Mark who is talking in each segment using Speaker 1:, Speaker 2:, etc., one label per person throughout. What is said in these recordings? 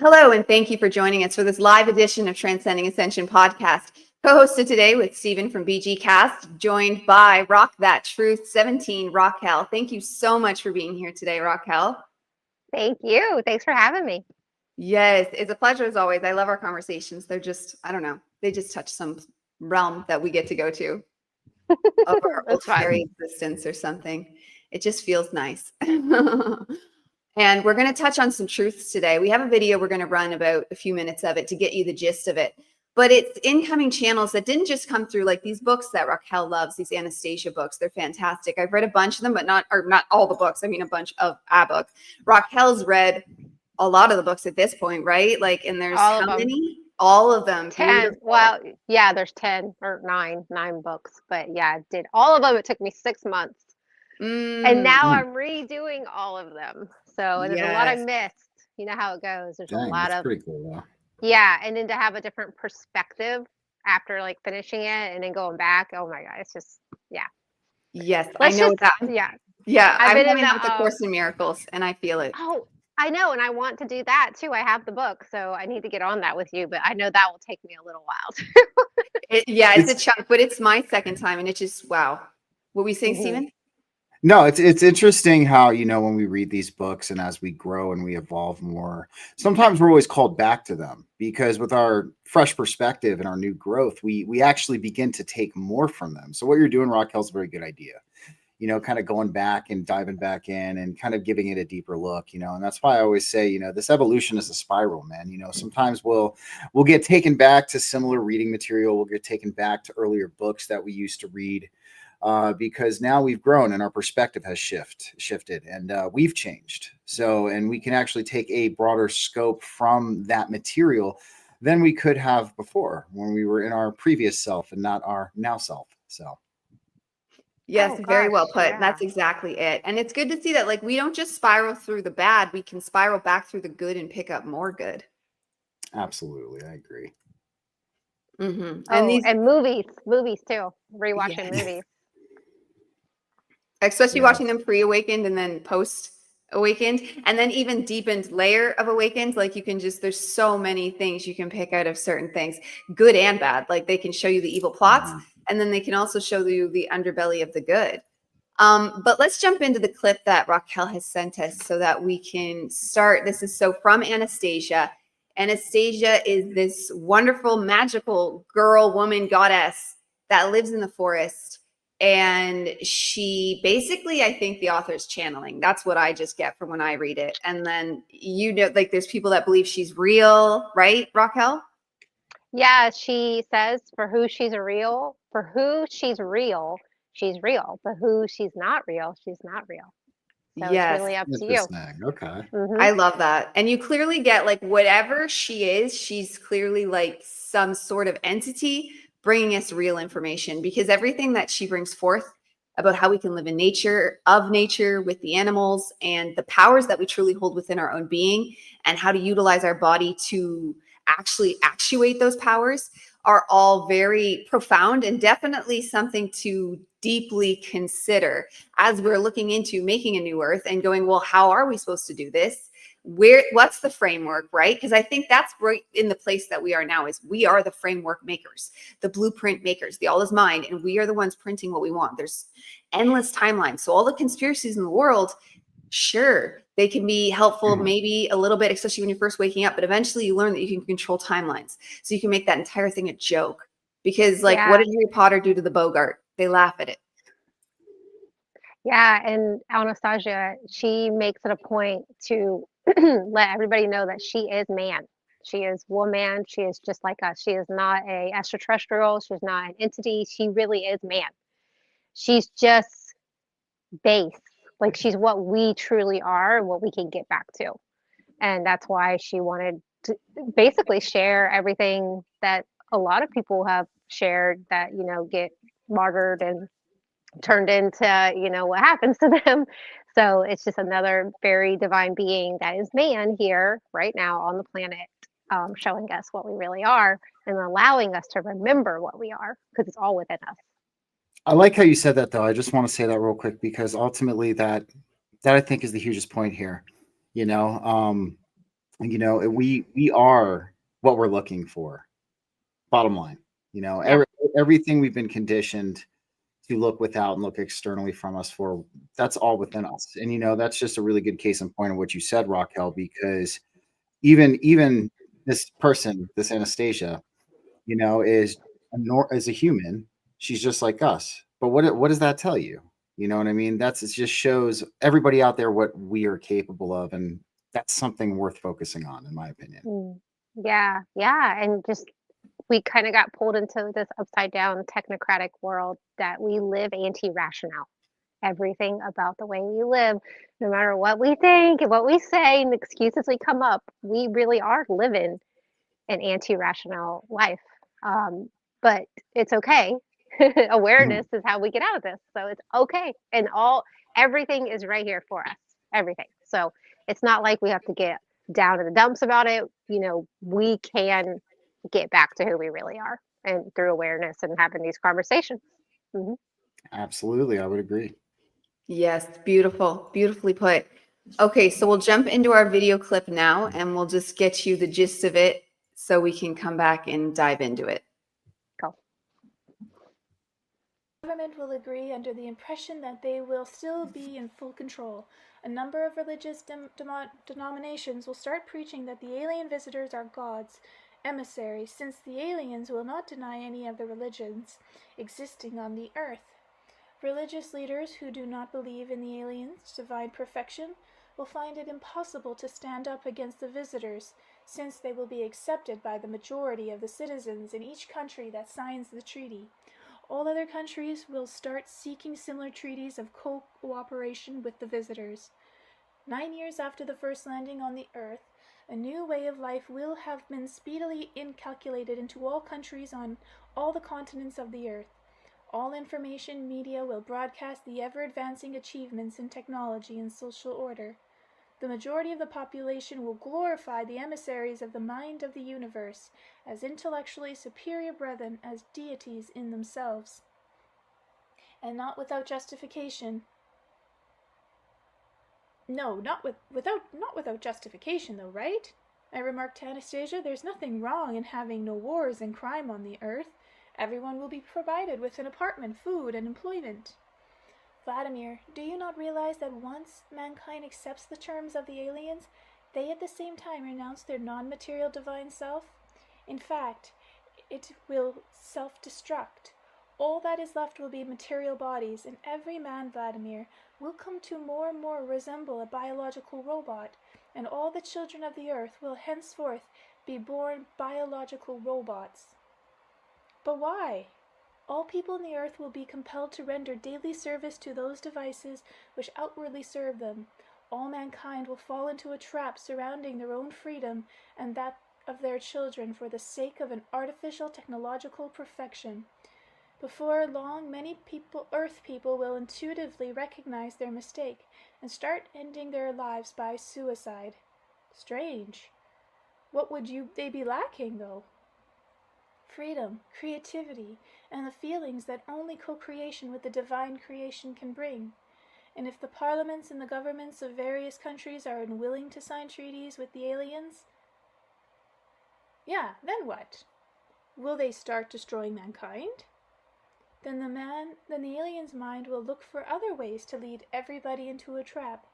Speaker 1: Hello, and thank you for joining us for this live edition of Transcending Ascension podcast, co-hosted today with Stephen from BG Cast, joined by Rock That Truth 17, Rockell. Thank you so much for being here today, Rockell.
Speaker 2: Thank you. Thanks for having me.
Speaker 1: Yes, it's a pleasure as always. I love our conversations. They're just, I don't know, they just touch some realm that we get to go to of our
Speaker 2: That's
Speaker 1: ulterior
Speaker 2: fun.
Speaker 1: existence or something. It just feels nice. And we're going to touch on some truths today. We have a video we're going to run about a few minutes of it to get you the gist of it. But it's incoming channels that didn't just come through, like these books that Rockell loves, these Anastasia books. They're fantastic. I've read a bunch of them, but not all the books. I mean, a bunch of a book. Rockell's read a lot of the books at this point, right? Like, and there's
Speaker 2: All
Speaker 1: how
Speaker 2: of them.
Speaker 1: many? All of them.
Speaker 2: 10.
Speaker 1: Beautiful.
Speaker 2: Well, yeah, there's 10 or nine books. But yeah, I did all of them. It took me 6 months. And now I'm redoing all of them. So, and there's a lot I
Speaker 1: Yes.
Speaker 2: missed. You know how it goes. There's a
Speaker 3: Dang,
Speaker 2: lot
Speaker 3: that's
Speaker 2: of,
Speaker 3: pretty cool, though.
Speaker 2: yeah. And then to have a different perspective after like finishing it and then going back. Oh my God. It's just, yeah.
Speaker 1: Yes,
Speaker 2: Let's
Speaker 1: I know
Speaker 2: just,
Speaker 1: that.
Speaker 2: yeah.
Speaker 1: Yeah,
Speaker 2: I've
Speaker 1: I'm
Speaker 2: been in
Speaker 1: coming
Speaker 2: the,
Speaker 1: out with the Course in Miracles, and I feel it.
Speaker 2: oh, I know, and I want to do that too. I have the book, so I need to get on that with you, but I know that will take me a little while too.
Speaker 1: Yeah, it's a
Speaker 3: It's
Speaker 1: chunk, but it's my second time, and it's just wow. What were we saying,
Speaker 2: Mhm.
Speaker 1: Stephen?
Speaker 3: no, it's interesting how, when we read these books and as we grow and we evolve more, sometimes we're always called back to them because with our fresh perspective and our new growth, we actually begin to take more from them. So what you're doing, Rockell's a very good idea. Kind of going back and diving back in and kind of giving it a deeper look, and that's why I always say, this evolution is a spiral, man. Sometimes we'll get taken back to similar reading material. We'll get taken back to earlier books that we used to read because now we've grown and our perspective has shifted and we've changed. So, and we can actually take a broader scope from that material than we could have before when we were in our previous self and not our now self. So.
Speaker 1: Yes,
Speaker 2: Oh
Speaker 1: very well
Speaker 2: gosh,
Speaker 1: put.
Speaker 2: yeah.
Speaker 1: That's exactly it. And it's good to see that, like, we don't just spiral through the bad, we can spiral back through the good and pick up more good.
Speaker 3: Absolutely, I agree.
Speaker 1: And
Speaker 2: Oh,
Speaker 1: these,
Speaker 2: and movies too. Rewatching
Speaker 1: yes,
Speaker 2: movies.
Speaker 1: especially
Speaker 3: Yes.
Speaker 1: watching them pre-awakened and then post-awakened, and then even deepened layer of awakened. Like, you can just, there's so many things you can pick out of certain things, good and bad. Like, they can show you the evil plots, and then they can also show you the underbelly of the good. But let's jump into the clip that Rockell has sent us so that we can start. This is so from Anastasia. Anastasia is this wonderful, magical girl, woman, goddess that lives in the forest. And she basically, I think the author's channeling. That's what I just get from when I read it. And then, like, there's people that believe she's real, right, Rockell?
Speaker 2: Yeah, she says for who she's real, she's real. But who she's not real, she's not real. So it's
Speaker 1: Yes.
Speaker 2: really up to you.
Speaker 3: Interesting. Okay.
Speaker 2: Hmm.
Speaker 1: I love that. And you clearly get, like, whatever she is, she's clearly like some sort of entity bringing us real information, because everything that she brings forth about how we can live in nature, of nature, with the animals, and the powers that we truly hold within our own being, and how to utilize our body to actually actuate those powers are all very profound and definitely something to deeply consider as we're looking into making a new earth and going, well, how are we supposed to do this? What's the framework, right? Because I think that's right in the place that we are now, is we are the framework makers, the blueprint makers, the all is mind, and we are the ones printing what we want. There's endless timelines. So all the conspiracies in the world, sure, they can be helpful, maybe a little bit, especially when you're first waking up, but eventually you learn that you can control timelines. So you can make that entire thing a joke. Because, like, what
Speaker 2: Yeah.
Speaker 1: did Harry Potter do to the Bogart? They laugh at it.
Speaker 2: Yeah, and Anastasia, she makes it a point to let everybody know that she is man. She is woman. She is just like us. She is not a extraterrestrial. She's not an entity. She really is man. She's just base. Like she's what we truly are and what we can get back to. And that's why she wanted to basically share everything that a lot of people have shared that, get martyred and turned into, what happens to them. So it's just another very divine being that is man here right now on the planet, showing us what we really are and allowing us to remember what we are because it's all within us.
Speaker 3: I like how you said that, though. I just want to say that real quick because ultimately that I think is the hugest point here. You know, um, You know, we are what we're looking for. Bottom line, you know,
Speaker 2: Yeah.
Speaker 3: everything we've been conditioned to look without and look externally from us for, that's all within us. And you know, that's just a really good case in point of what you said, Rockell, because even this person, this Anastasia, you know, is a human. She's just like us. But what does that tell you? You know what I mean? It just shows everybody out there what we are capable of, and that's something worth focusing on, in my opinion.
Speaker 2: Mm. Yeah, yeah, and just we kind of got pulled into this upside down technocratic world that we live anti-rational. Everything about the way we live, no matter what we think and what we say and the excuses we come up, we really are living an anti-rational life. But it's okay. Awareness is how we get out of this. So it's okay. And everything is right here for us. Everything. So it's not like we have to get down in the dumps about it. You know, we can get back to who we really are and through awareness and having these conversations. Hmm.
Speaker 3: Absolutely, I would agree.
Speaker 1: Yes, beautiful, beautifully put. Okay, so we'll jump into our video clip now and we'll just get you the gist of it so we can come back and dive into it.
Speaker 2: Go.
Speaker 4: The government will agree under the impression that they will still be in full control. A number of religious denominations will start preaching that the alien visitors are gods, emissaries, since the aliens will not deny any of the religions existing on the earth. Religious leaders who do not believe in the aliens' divine perfection will find it impossible to stand up against the visitors, since they will be accepted by the majority of the citizens in each country that signs the treaty. All other countries will start seeking similar treaties of cooperation with the visitors. 9 years after the first landing on the earth, a new way of life will have been speedily inculcated into all countries on all the continents of the earth. All information media will broadcast the ever-advancing achievements in technology and social order. The majority of the population will glorify the emissaries of the mind of the universe as intellectually superior brethren, as deities in themselves. And not without justification. No, not without justification, though, right? I remarked to Anastasia, there's nothing wrong in having no wars and crime on the earth. Everyone will be provided with an apartment, food, and employment. Vladimir, do you not realize that once mankind accepts the terms of the aliens, they at the same time renounce their non-material divine self? In fact, it will self-destruct. All that is left will be material bodies, and every man, Vladimir, will come to more and more resemble a biological robot, and all the children of the earth will henceforth be born biological robots. But why? All people in the earth will be compelled to render daily service to those devices which outwardly serve them. All mankind will fall into a trap surrounding their own freedom and that of their children for the sake of an artificial technological perfection. Before long, many earth people will intuitively recognize their mistake and start ending their lives by suicide. Strange. What would they be lacking, though? Freedom, creativity, and the feelings that only co-creation with the divine creation can bring. And if the parliaments and the governments of various countries are unwilling to sign treaties with the aliens, yeah, then what? Will they start destroying mankind? Then the alien's mind will look for other ways to lead everybody into a trap.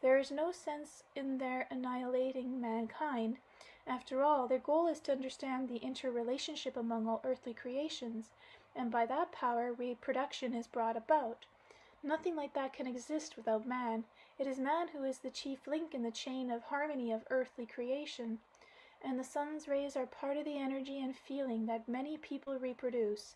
Speaker 4: There is no sense in their annihilating mankind. After all, their goal is to understand the interrelationship among all earthly creations, and by that power reproduction is brought about. Nothing like that can exist without man. It is man who is the chief link in the chain of harmony of earthly creation, and the sun's rays are part of the energy and feeling that many people reproduce.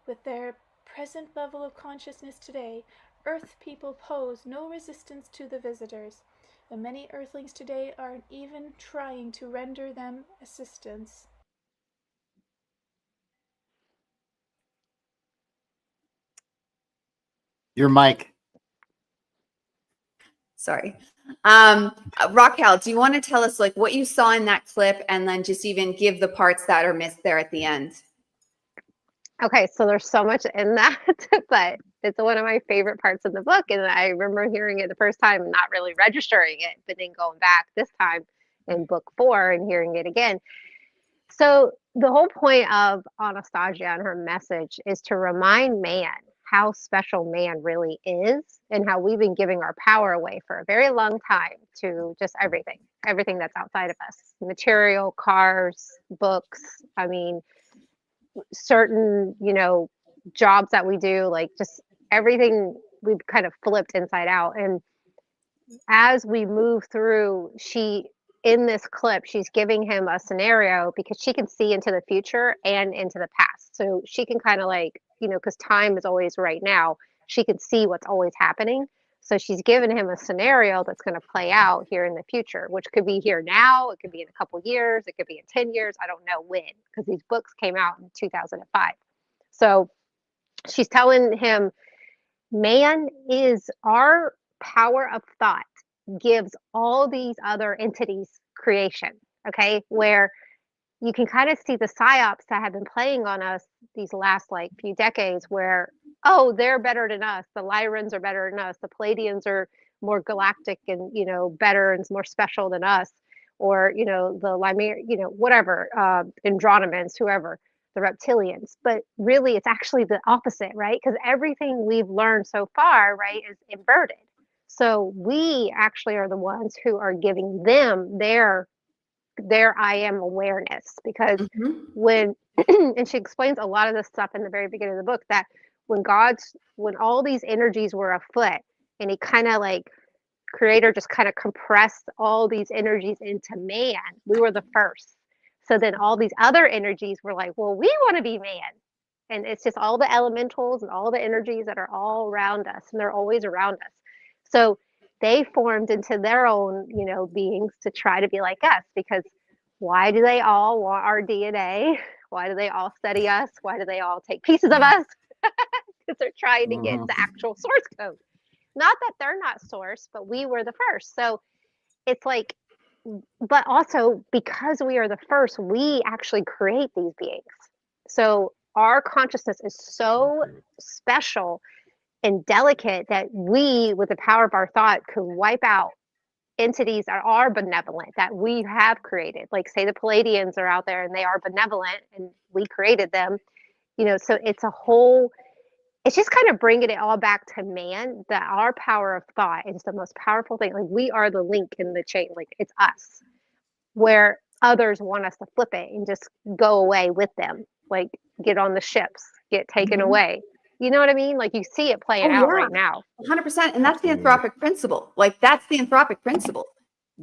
Speaker 4: With their present level of consciousness today, Earth people pose no resistance to the visitors. The many Earthlings today aren't even trying to render them assistance.
Speaker 3: Your mic.
Speaker 1: Sorry. Rockell, do you want to tell us like what you saw in that clip and then just even give the parts that are missed there at the end?
Speaker 2: Okay, so there's so much in that, but it's one of my favorite parts of the book. And I remember hearing it the first time and not really registering it, but then going back this time in book 4 and hearing it again. So the whole point of Anastasia and her message is to remind man how special man really is and how we've been giving our power away for a very long time to just everything that's outside of us, material, cars, books. I mean, certain, jobs that we do, like just everything we've kind of flipped inside out. And as we move through, in this clip, she's giving him a scenario because she can see into the future and into the past. So she can kind of like, because time is always right now, she can see what's always happening. So she's given him a scenario that's going to play out here in the future, which could be here now. It could be in a couple years. It could be in 10 years. I don't know when, because these books came out in 2005. So she's telling him, man is our power of thought gives all these other entities creation, okay, where you can kind of see the psyops that have been playing on us these last like few decades where, oh, they're better than us, the Lyrans are better than us, the Palladians are more galactic and better and more special than us, or the Lemur, whatever, Andronomans, whoever, the reptilians. But really it's actually the opposite, right? Because everything we've learned so far, right, is inverted. So we actually are the ones who are giving them their I am awareness, because when and she explains a lot of this stuff in the very beginning of the book, that when all these energies were afoot and he kind of like creator just kind of compressed all these energies into man, we were the first. So then all these other energies were like, well, we want to be man. And it's just all the elementals and all the energies that are all around us, and they're always around us. So they formed into their own, beings to try to be like us, because why do they all want our DNA? Why do they all study us? Why do they all take pieces of us? Because they're trying to get the actual source code. Not that they're not source, but we were the first. So it's like, but also because we are the first, we actually create these beings. So our consciousness is so special and delicate that we, with the power of our thought, could wipe out entities that are benevolent, that we have created. Like, say the Palladians are out there and they are benevolent and we created them, so it's just kind of bringing it all back to man, that our power of thought is the most powerful thing. Like, we are the link in the chain, like it's us, where others want us to flip it and just go away with them, like get on the ships, get taken away. You know what I mean? Like, you see it playing out right now.
Speaker 1: 100%. And that's the anthropic principle. Like, that's the anthropic principle.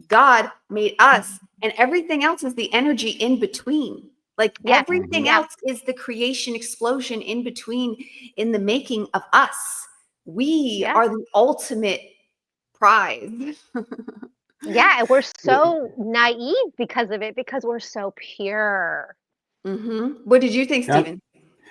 Speaker 1: God made us, and everything else is the energy in between. Like, everything else is the creation explosion in between, in the making of us. We are the ultimate prize.
Speaker 2: And we're so naive because of it, because we're so pure.
Speaker 1: What did you think, Stephen?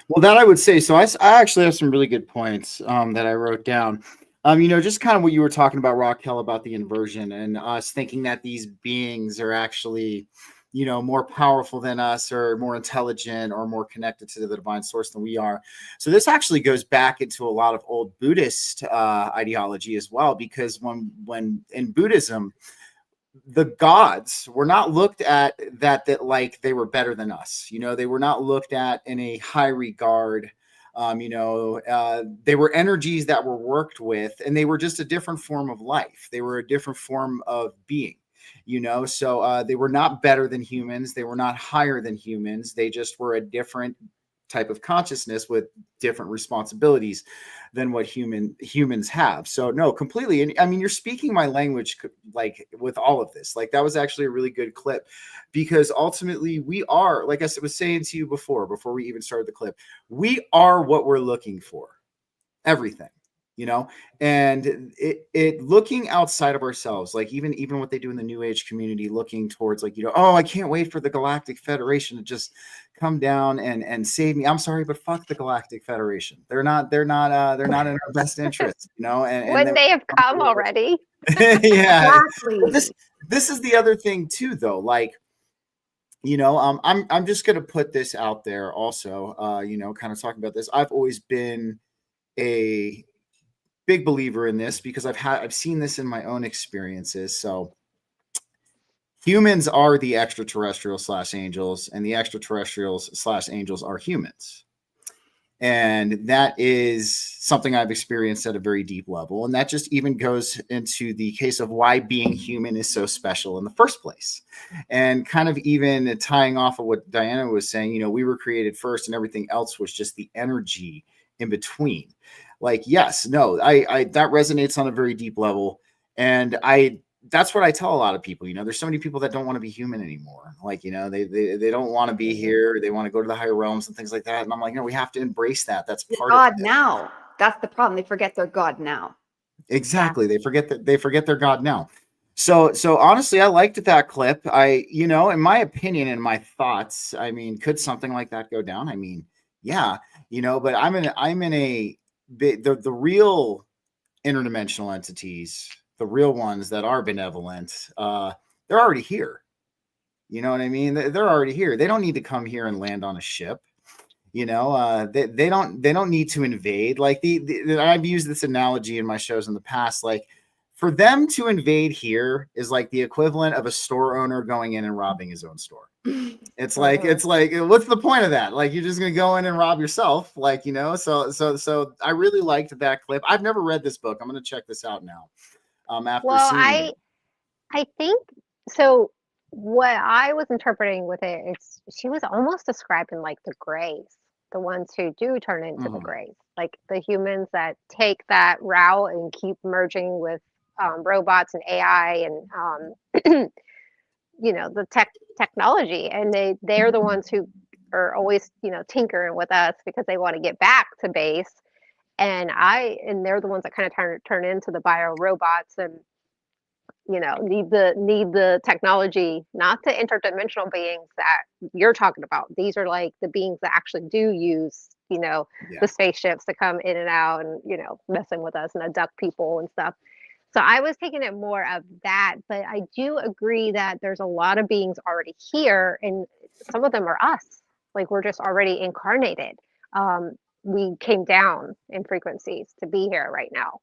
Speaker 3: Well, that I would say, so I actually have some really good points that I wrote down. Just kind of what you were talking about, Rockell, about the inversion and us thinking that these beings are actually, more powerful than us, or more intelligent, or more connected to the divine source than we are. So this actually goes back into a lot of old Buddhist ideology as well, because when in Buddhism, the gods were not looked at that like they were better than us. They were not looked at in a high regard. They were energies that were worked with, and they were just a different form of life. They were a different form of being, so they were not better than humans. They were not higher than humans. They just were a different type of consciousness with different responsibilities than what humans have. So no, completely. And I mean, you're speaking my language, like, with all of this. Like, that was actually a really good clip, because ultimately we are, like I was saying to you before we even started the clip, we are what we're looking for. Everything. And it looking outside of ourselves, like even what they do in the New Age community, looking towards, like, oh, I can't wait for the Galactic Federation to just come down and save me. I'm sorry, but fuck the Galactic Federation. They're not in our best interest, and
Speaker 2: Wouldn't they have come already?
Speaker 1: Exactly.
Speaker 3: This is the other thing too, though. Like, I'm just gonna put this out there also, kind of talking about this. I've always been a big believer in this, because I've seen this in my own experiences. So Humans are the extraterrestrial / angels, and the extraterrestrials / angels are humans. And that is something I've experienced at a very deep level. And that just even goes into the case of why being human is so special in the first place. And kind of even tying off of what Diana was saying, we were created first and everything else was just the energy in between. Like, yes, no, I that resonates on a very deep level. And that's what I tell a lot of people. There's so many people that don't want to be human anymore. Like, they don't want to be here. They want to go to the higher realms and things like that. And I'm like, no, we have to embrace that. That's part
Speaker 1: God
Speaker 3: of it.
Speaker 1: now. That's the problem. They forget their God now.
Speaker 3: Exactly. They forget their God now. So honestly, I liked that clip. In my opinion and my thoughts, I mean, could something like that go down? I mean, yeah, but I'm in the real interdimensional entities, the real ones that are benevolent, they're already here. You know what I mean? They're already here. They don't need to come here and land on a ship. They don't need to invade. Like I've used this analogy in my shows in the past. Like, for them to invade here is like the equivalent of a store owner going in and robbing his own store. It's like what's the point of that? Like, you're just gonna go in and rob yourself, like, so I really liked that clip. I've never read this book. I'm gonna check this out now. After seeing it.
Speaker 2: I think so. What I was interpreting with it is she was almost describing like the Greys, the ones who do turn into the Greys, like the humans that take that route and keep merging with robots and AI and the technology, and they're the ones who are always tinkering with us because they want to get back to base, and they're the ones that kind of turn into the bio robots and need the technology, not the interdimensional beings that you're talking about. These are like the beings that actually do use the spaceships to come in and out and messing with us and abduct people and stuff. So I was taking it more of that, but I do agree that there's a lot of beings already here, and some of them are us. Like, we're just already incarnated. We came down in frequencies to be here right now.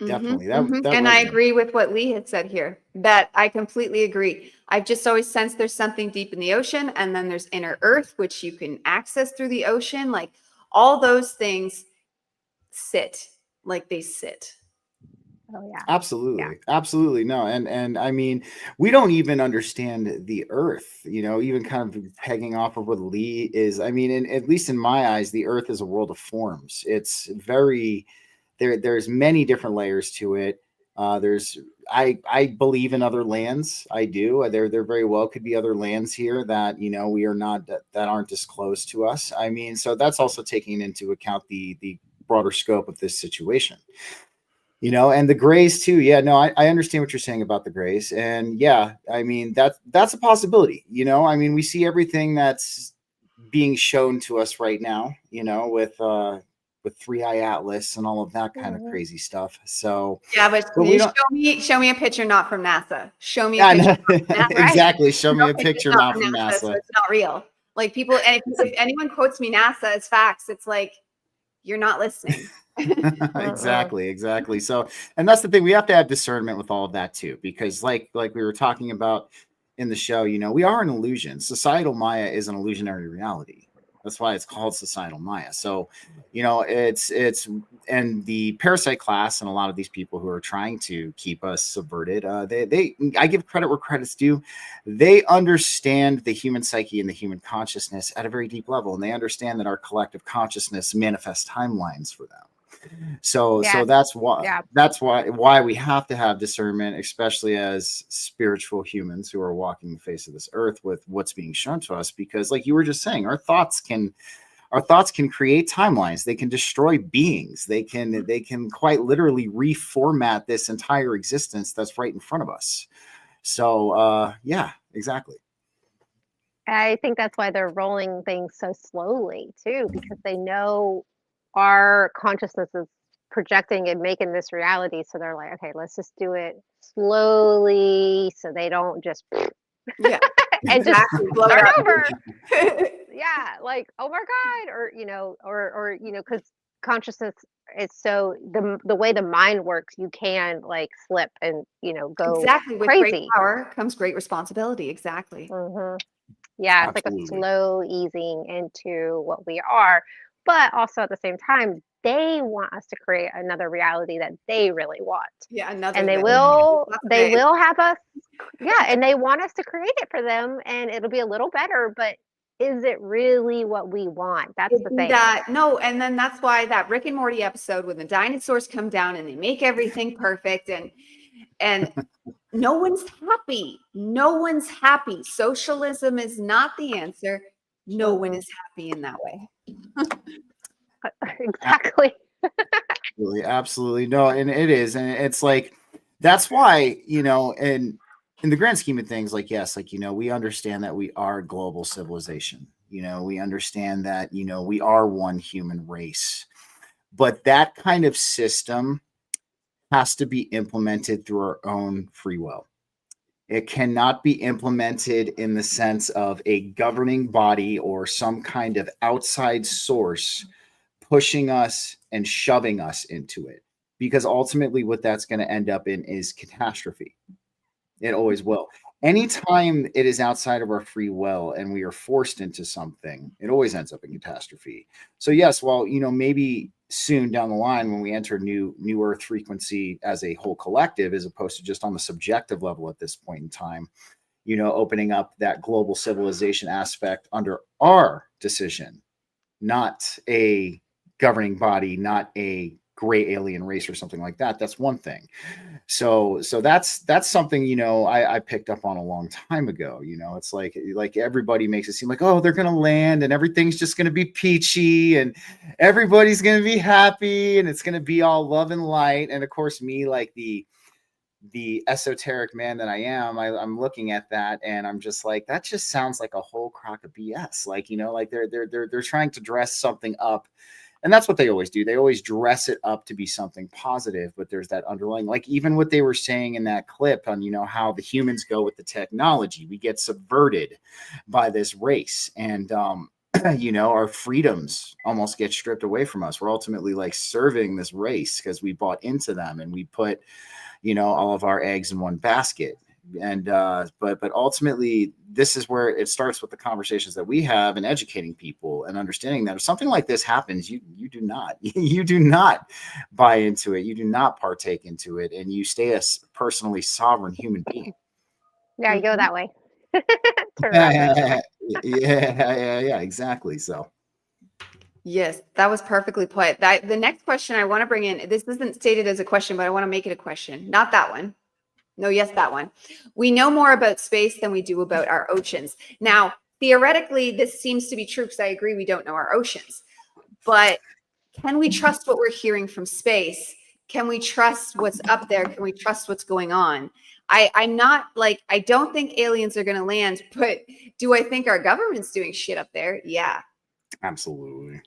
Speaker 3: Definitely.
Speaker 1: And I agree with what Lee had said here. That I completely agree. I've just always sensed there's something deep in the ocean, and then there's inner Earth, which you can access through the ocean. Like, all those things sit. Like, they sit.
Speaker 2: Oh yeah.
Speaker 3: Absolutely. Yeah. Absolutely. No. And I mean, we don't even understand the Earth, even kind of pegging off of what Lee is. I mean, at least in my eyes, the Earth is a world of forms. It's very, there's many different layers to it. I believe in other lands. I do. There very well could be other lands here that, we are not, that aren't disclosed to us. I mean, so that's also taking into account the broader scope of this situation. And the Greys too. Yeah, no, I understand what you're saying about the Greys. And yeah, I mean, that's a possibility. I mean, we see everything that's being shown to us right now, with 3-Eye Atlas and all of that kind of crazy stuff. So
Speaker 1: yeah, but show me a picture not from NASA. Show me a picture.
Speaker 3: Exactly. Show me a picture not from NASA.
Speaker 1: So it's not real. Like, people, and if anyone quotes me NASA as facts, it's like, you're not listening.
Speaker 3: Exactly. So, and that's the thing, we have to have discernment with all of that too, because like we were talking about in the show, we are an illusion. Societal Maya is an illusionary reality. That's why it's called societal Maya. So, it's and the parasite class and a lot of these people who are trying to keep us subverted, I give credit where credit's due. They understand the human psyche and the human consciousness at a very deep level, and they understand that our collective consciousness manifests timelines for them. So that's why we have to have discernment, especially as spiritual humans who are walking the face of this earth with what's being shown to us, because like you were just saying, our thoughts can create timelines. They can destroy beings. They can quite literally reformat this entire existence that's right in front of us. So yeah, exactly.
Speaker 2: I think that's why they're rolling things so slowly too, because they know our consciousness is projecting and making this reality. So they're like, okay, let's just do it slowly so they don't just and just start over. Yeah, like, oh my God, or because consciousness it's so the way the mind works, you can like slip and go
Speaker 1: Exactly. With great
Speaker 2: crazy.
Speaker 1: power comes great responsibility. Exactly.
Speaker 2: Yeah, it's like a
Speaker 3: Absolutely.
Speaker 2: slow easing into what we are, but also at the same time, they want us to create another reality that they really want.
Speaker 1: Yeah, another
Speaker 2: And they
Speaker 1: thing.
Speaker 2: will
Speaker 1: Lots of
Speaker 2: they
Speaker 1: it.
Speaker 2: will have us, yeah, and they want us to create it for them, and it'll be a little better, but is it really what we want? That's the thing.
Speaker 1: No, and then that's why that Rick and Morty episode when the dinosaurs come down and they make everything perfect and no one's happy. No one's happy. Socialism is not the answer. No one is happy in that way.
Speaker 2: Exactly.
Speaker 3: Absolutely. No, and it is. And it's like, that's why, and in the grand scheme of things, like, yes, like, we understand that we are a global civilization. We understand that, we are one human race. But that kind of system has to be implemented through our own free will. It cannot be implemented in the sense of a governing body or some kind of outside source pushing us and shoving us into it. Because ultimately, what that's going to end up in is catastrophe. It always will. Anytime it is outside of our free will and we are forced into something, it always ends up in catastrophe. So yes, well, maybe soon down the line when we enter new Earth frequency as a whole collective, as opposed to just on the subjective level at this point in time, opening up that global civilization aspect under our decision, not a governing body, not a gray alien race or something like that. That's one thing. So that's something, I picked up on a long time ago. It's like everybody makes it seem like, oh, they're gonna land and everything's just gonna be peachy and everybody's gonna be happy and it's gonna be all love and light. And of course, me, like the esoteric man that I am, I'm looking at that and I'm just like, that just sounds like a whole crock of BS. Like, like they're trying to dress something up. And that's what they always do. They always dress it up to be something positive, but there's that underlying, like even what they were saying in that clip on, how the humans go with the technology, we get subverted by this race. And, our freedoms almost get stripped away from us. We're ultimately like serving this race because we bought into them and we put, all of our eggs in one basket. And but ultimately this is where it starts with the conversations that we have and educating people and understanding that if something like this happens, you do not you do not buy into it, you do not partake into it, and you stay a personally sovereign human being.
Speaker 2: Yeah, you go that way. Turn around.
Speaker 3: Yeah, exactly. So
Speaker 1: Yes, that was perfectly put. The next question I want to bring in, this isn't stated as a question, but I want to make it a question. Not that one. No, yes, that one. We know more about space than we do about our oceans. Now, theoretically, this seems to be true because I agree we don't know our oceans. But can we trust what we're hearing from space? Can we trust what's up there? Can we trust what's going on? I'm not like, I don't think aliens are going to land, but do I think our government's doing shit up there? Yeah.
Speaker 3: absolutely.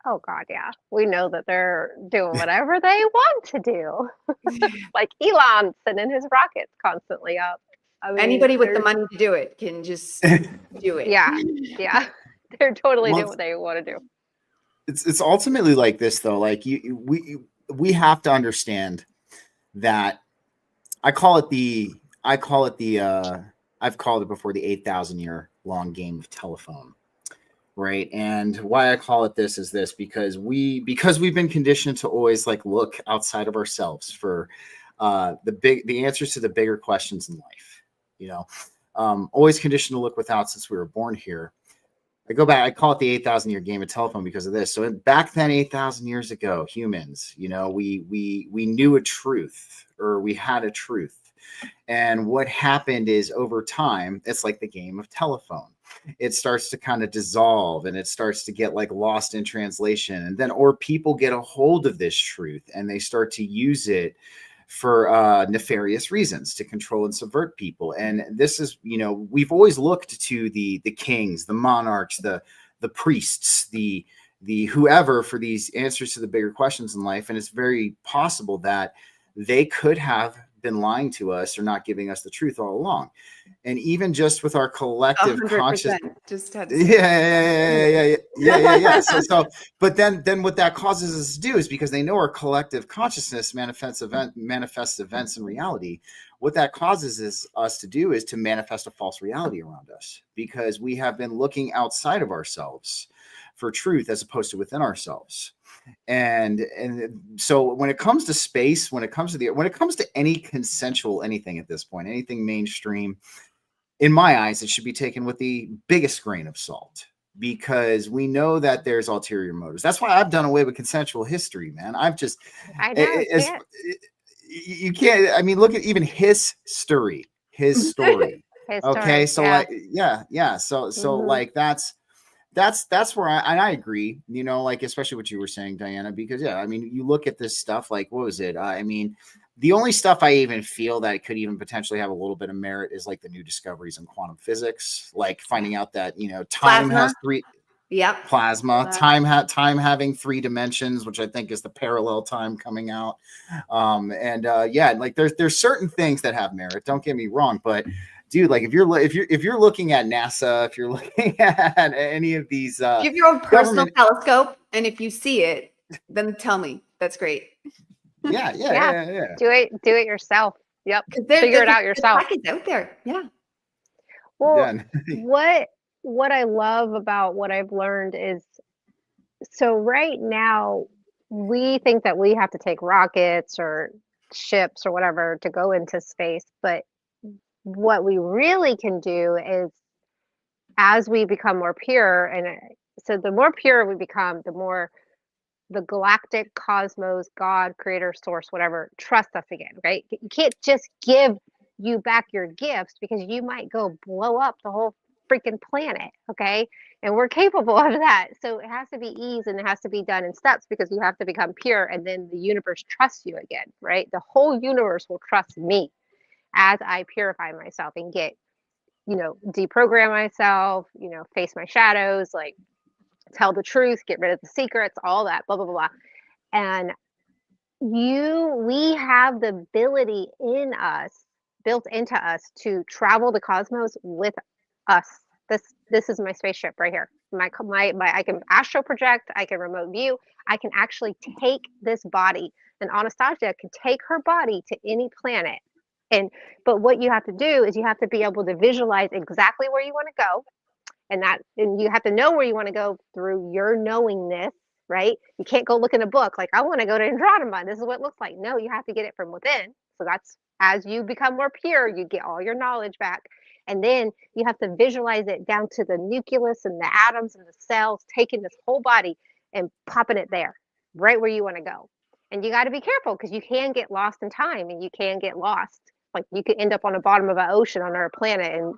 Speaker 2: Oh God, yeah. We know that they're doing whatever they want to do. Like Elon sending his rockets constantly up. I mean,
Speaker 1: Anybody with the money to do it can just do it.
Speaker 2: yeah, they're totally
Speaker 3: Well,
Speaker 2: doing what they want to do.
Speaker 3: it's ultimately like this though. Like we have to understand that I've called it before the 8,000 year long game of telephone. Right. And why I call it this is this, because we've been conditioned to always like look outside of ourselves for the answers to the bigger questions in life, always conditioned to look without since we were born here. I go back, I call it the 8,000 year game of telephone because of this. So back then, 8,000 years ago, humans, we knew a truth, or we had a truth. And what happened is over time, it's like the game of telephone. It starts to kind of dissolve and it starts to get like lost in translation. And then, or people get a hold of this truth and they start to use it for nefarious reasons to control and subvert people. And this is, we've always looked to the kings, the monarchs, the priests, the whoever for these answers to the bigger questions in life. And it's very possible that they could have been lying to us or not giving us the truth all along. And even just with our collective
Speaker 1: 100%. Just had to
Speaker 3: say, yeah. So, but then what that causes us to do is, because they know our collective consciousness manifests events in reality. What that causes us to do is to manifest a false reality around us, because we have been looking outside of ourselves for truth as opposed to within ourselves. And so when it comes to space, when it comes to any consensual anything at this point, anything mainstream, in my eyes, it should be taken with the biggest grain of salt, because we know that there's ulterior motives. That's why I've done away with consensual history, man.
Speaker 2: I know.
Speaker 3: You can't. I mean, look at even his story. Okay, so like, yeah. So like that's where I agree. Like, especially what you were saying, Diana, because I mean, you look at this stuff. Like, what was it? I mean, the only stuff I even feel that could even potentially have a little bit of merit is like the new discoveries in quantum physics, like finding out that time has three.
Speaker 1: Yep.
Speaker 3: Plasma. Time having 3 dimensions, which I think is the parallel time coming out. Like there's certain things that have merit. Don't get me wrong, but dude, like if you're looking at NASA, if you're looking at any of these,
Speaker 1: you have your own personal telescope, and if you see it, then tell me. That's great.
Speaker 3: Yeah.
Speaker 2: Do it yourself. Yep. Figure it out yourself.
Speaker 1: It's out there. Yeah.
Speaker 2: Well, what I love about what I've learned is, so right now we think that we have to take rockets or ships or whatever to go into space, but what we really can do is, as we become more pure, and so the more pure we become, the more the galactic cosmos, God, creator, source, whatever, trust us again, right? You can't just give you back your gifts, because you might go blow up the whole freaking planet, okay? And we're capable of that. So it has to be ease, and it has to be done in steps, because you have to become pure, and then the universe trusts you again, right? The whole universe will trust me as I purify myself and get, deprogram myself, face my shadows, like tell the truth, get rid of the secrets, all that, blah, blah, blah. And we have the ability built into us, to travel the cosmos with us. This is my spaceship right here. My I can astral project, I can remote view, I can actually take this body, and Anastasia can take her body to any planet. But what you have to do is you have to be able to visualize exactly where you want to go. And you have to know where you want to go through your knowingness, right? You can't go look in a book like, I want to go to Andromeda, this is what it looks like. No, you have to get it from within. So that's, as you become more pure, you get all your knowledge back. And then you have to visualize it down to the nucleus and the atoms and the cells, taking this whole body and popping it there, right where you want to go. And you got to be careful, because you can get lost in time, and you can get lost. Like, you could end up on the bottom of an ocean on our planet and,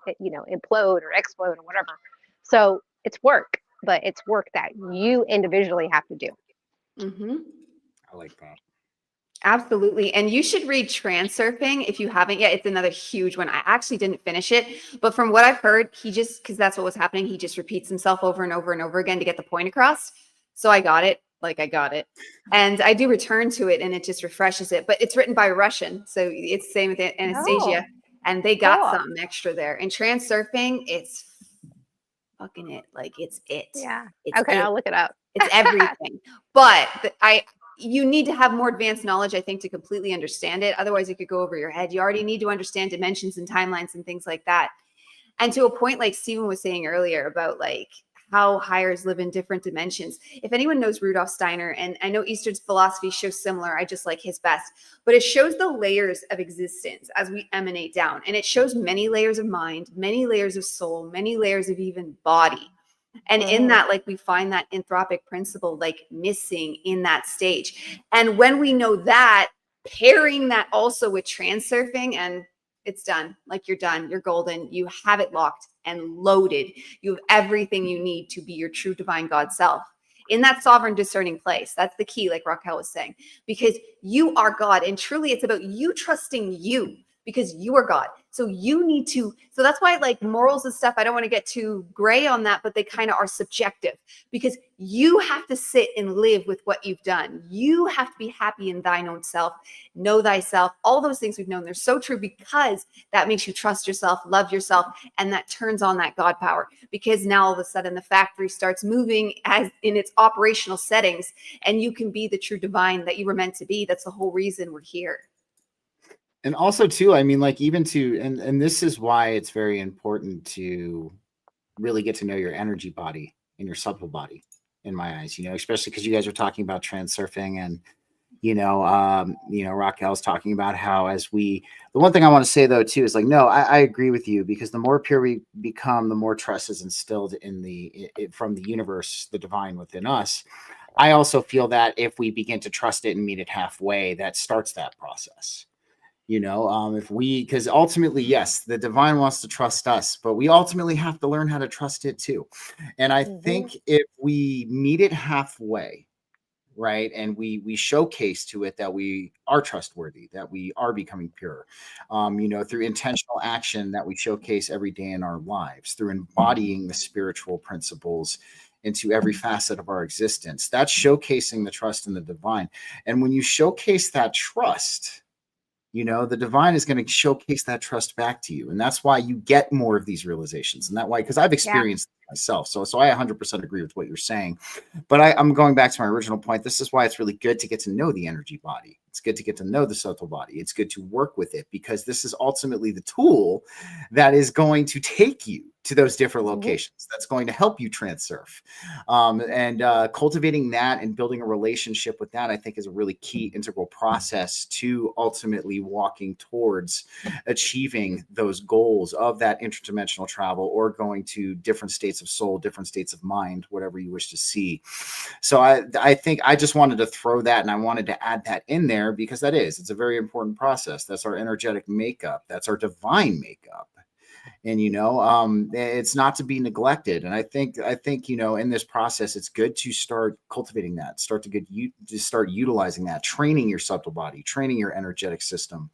Speaker 2: implode or explode or whatever. So it's work, but it's work that you individually have to do.
Speaker 1: Mm-hmm.
Speaker 3: I like that.
Speaker 1: Absolutely. And you should read Transurfing if you haven't yet. It's another huge one. I actually didn't finish it, but from what I've heard, because that's what was happening, he just repeats himself over and over and over again to get the point across. So I got it. And I do return to it, and it just refreshes it. But it's written by a Russian. So it's the same with Anastasia. And they got something extra there. And Transurfing, it's fucking it. Like, it's it.
Speaker 2: Yeah.
Speaker 1: It's
Speaker 2: okay, I'll look it up.
Speaker 1: It's everything. But you need to have more advanced knowledge, I think, to completely understand it. Otherwise, it could go over your head. You already need to understand dimensions and timelines and things like that. And to a point, like Stephen was saying earlier about like how hires live in different dimensions. If anyone knows Rudolf Steiner, and I know Eastern philosophy shows similar, I just like his best, but it shows the layers of existence as we emanate down. And it shows many layers of mind, many layers of soul, many layers of even body. And in that, like, we find that anthropic principle, like, missing in that stage. And when we know that, pairing that also with Transurfing, and it's done. Like, you're done. You're golden. You have it locked and loaded. You have everything you need to be your true divine God self in that sovereign discerning place. That's the key, like Rockell was saying, because you are God. And truly, it's about you trusting you, because you are God. So you need to, so that's why like morals and stuff, I don't want to get too gray on that, but they kind of are subjective because you have to sit and live with what you've done. You have to be happy in thine own self, know thyself, all those things we've known. They're so true because that makes you trust yourself, love yourself, and that turns on that God power because now all of a sudden the factory starts moving as in its operational settings and you can be the true divine that you were meant to be. That's the whole reason we're here.
Speaker 3: And also too, I mean, like even to, and this is why it's very important to really get to know your energy body and your subtle body in my eyes, especially because you guys are talking about transurfing and, Rockell's talking about how the one thing I want to say though, too, is like, no, I agree with you because the more pure we become, the more trust is instilled from the universe, the divine within us. I also feel that if we begin to trust it and meet it halfway, that starts that process. Because ultimately, yes, the divine wants to trust us, but we ultimately have to learn how to trust it too. And I think if we meet it halfway, right, and we showcase to it that we are trustworthy, that we are becoming pure, through intentional action that we showcase every day in our lives, through embodying the spiritual principles into every facet of our existence, that's showcasing the trust in the divine. And when you showcase that trust, the divine is going to showcase that trust back to you. And that's why you get more of these realizations. And that why, because I've experienced it myself. So I 100% agree with what you're saying. But I'm going back to my original point. This is why it's really good to get to know the energy body. It's good to get to know the subtle body. It's good to work with it because this is ultimately the tool that is going to take you to those different locations. That's going to help you transurf. And cultivating that and building a relationship with that, I think, is a really key integral process to ultimately walking towards achieving those goals of that interdimensional travel or going to different states of soul, different states of mind, whatever you wish to see. So I think I just wanted to throw that and I wanted to add that in there because it's a very important process. That's our energetic makeup. That's our divine makeup. And, it's not to be neglected. And I think, in this process, it's good to start cultivating that, start utilizing that, training your subtle body, training your energetic system,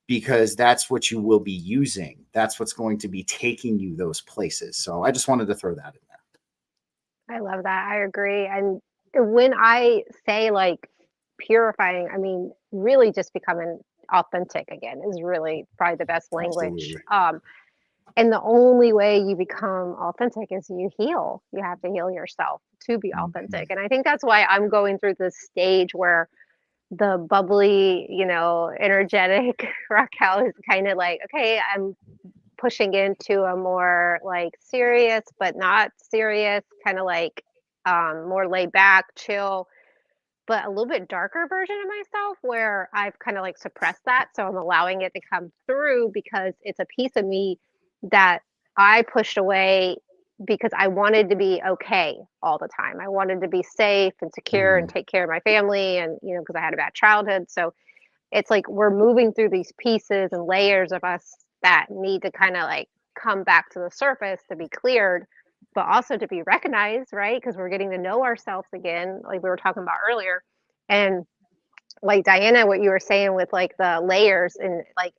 Speaker 3: because that's what you will be using. That's what's going to be taking you those places. So I just wanted to throw that in there.
Speaker 2: I love that. I agree. And when I say like purifying, I mean, really just becoming authentic again is really probably the best language.
Speaker 3: Absolutely.
Speaker 2: And the only way you become authentic is you heal. You have to heal yourself to be authentic. And I think that's why I'm going through this stage where the bubbly, energetic Rockell is kind of like, okay, I'm pushing into a more like serious, but not serious, kind of like more laid back, chill, but a little bit darker version of myself where I've kind of like suppressed that. So I'm allowing it to come through because it's a piece of me that I pushed away because I wanted to be okay all the time. I wanted to be safe and secure and take care of my family and, because I had a bad childhood. So it's like we're moving through these pieces and layers of us that need to kind of like come back to the surface to be cleared, but also to be recognized, right? Because we're getting to know ourselves again, like we were talking about earlier. And like Diana, what you were saying with like the layers and like,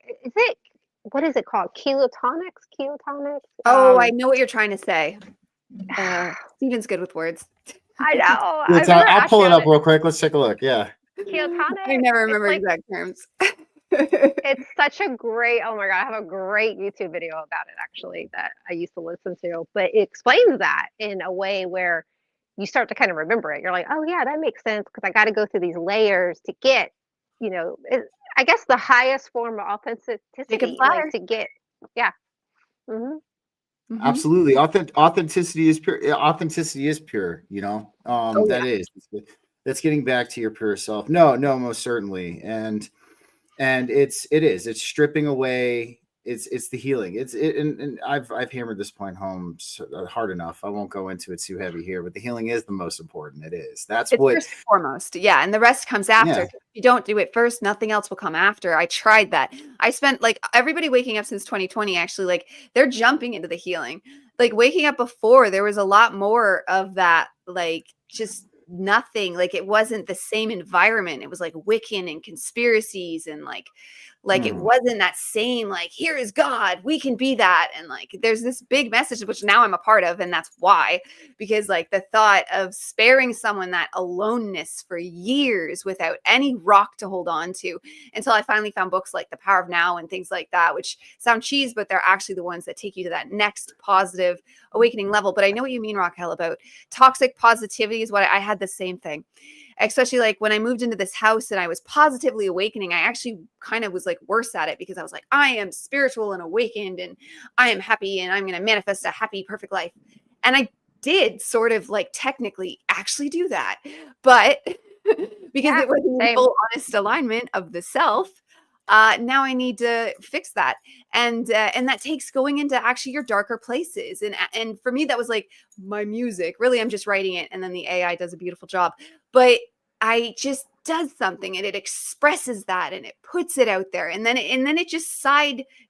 Speaker 2: what is it called? Kelotonics?
Speaker 1: Oh, I know what you're trying to say. Steven's good with words.
Speaker 2: I know.
Speaker 3: I'll pull it up real quick. Let's take a look. Yeah.
Speaker 2: Kelotonics.
Speaker 1: I never remember exact terms.
Speaker 2: It's such a great, oh my God, I have a great YouTube video about it actually that I used to listen to, but it explains that in a way where you start to kind of remember it. You're like, oh yeah, that makes sense because I got to go through these layers to get, I guess the highest form of authenticity, like to get, yeah.
Speaker 3: Absolutely. Authenticity is pure. Authenticity is pure, that's getting back to your pure self. No, most certainly. And it's stripping away. It's the healing. And I've hammered this point home hard enough. I won't go into it too heavy here, but the healing is the most important. It's what
Speaker 1: first and foremost. Yeah. And the rest comes after. If you don't do it first, nothing else will come after. I tried that. I spent like everybody waking up since 2020, actually, like they're jumping into the healing. Like waking up before, there was a lot more of that, like just nothing. Like it wasn't the same environment. It was like Wiccan and conspiracies and like Like it wasn't that same, like, here is God, we can be that. And like, there's this big message, which now I'm a part of. And that's why, because like the thought of sparing someone that aloneness for years without any rock to hold on to, until I finally found books like The Power of Now and things like that, which sound cheese, but they're actually the ones that take you to that next positive awakening level. But I know what you mean, Rockell, about toxic positivity is what I had the same thing. Especially like when I moved into this house and I was positively awakening, I actually kind of was like worse at it, because I was like, I am spiritual and awakened and I am happy and I'm going to manifest a happy, perfect life. And I did sort of like technically actually do that. But because it wasn't in full honest alignment of the self, now I need to fix that. And that takes going into actually your darker places. And for me, that was like my music. Really, I'm just writing it, and then the AI does a beautiful job. But I just does something, and it expresses that, and it puts it out there, and then it just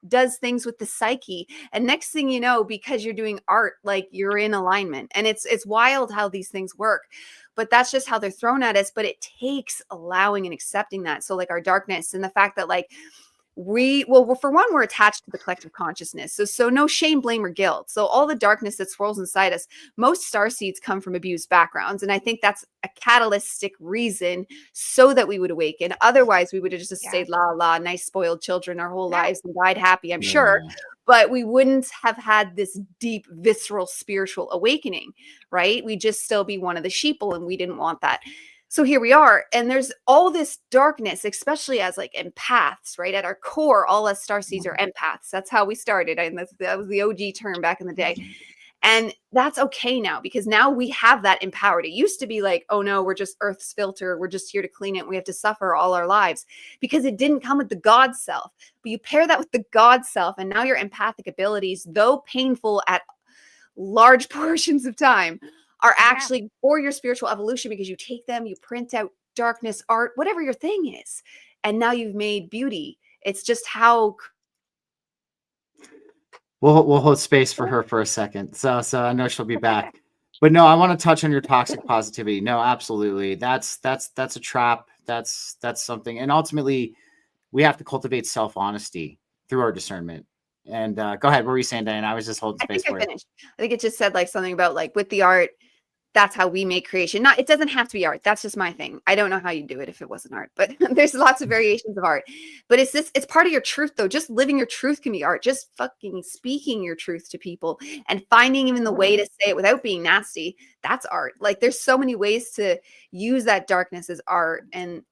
Speaker 1: does things with the psyche. And next thing you know, because you're doing art, like you're in alignment. And it's wild how these things work. But that's just how they're thrown at us. But it takes allowing and accepting that. So like our darkness and the fact that like for one, we're attached to the collective consciousness. So no shame, blame, or guilt. So all the darkness that swirls inside us, most starseeds come from abused backgrounds. And I think that's a catalytic reason so that we would awaken. Otherwise, we would have just stayed nice spoiled children our whole lives and died happy, I'm sure. But we wouldn't have had this deep, visceral, spiritual awakening, right? We'd just still be one of the sheeple, and we didn't want that. So here we are, and there's all this darkness, especially as like empaths, right? At our core, all us starseeds are empaths. That's how we started. And that was the OG term back in the day. And that's okay now, because now we have that empowered. It used to be like, oh no, we're just Earth's filter. We're just here to clean it. We have to suffer all our lives, because it didn't come with the God self. But you pair that with the God self, and now your empathic abilities, though painful at large portions of time, are actually for your spiritual evolution, because you take them, you print out darkness, art, whatever your thing is, and now you've made beauty. It's just how.
Speaker 3: We'll hold space for her for a second. So I know she'll be back. But no, I want to touch on your toxic positivity. No, absolutely. That's a trap. That's something. And ultimately, we have to cultivate self-honesty through our discernment. And go ahead. What were you saying, Diane? I was just holding space for you.
Speaker 1: Finished. I think it just said like something about like with the art, that's how we make creation. Not, it doesn't have to be art. That's just my thing. I don't know how you do it if it wasn't art, but there's lots of variations of art. But it's part of your truth though. Just living your truth can be art. Just fucking speaking your truth to people and finding even the way to say it without being nasty. That's art. Like there's so many ways to use that darkness as art, and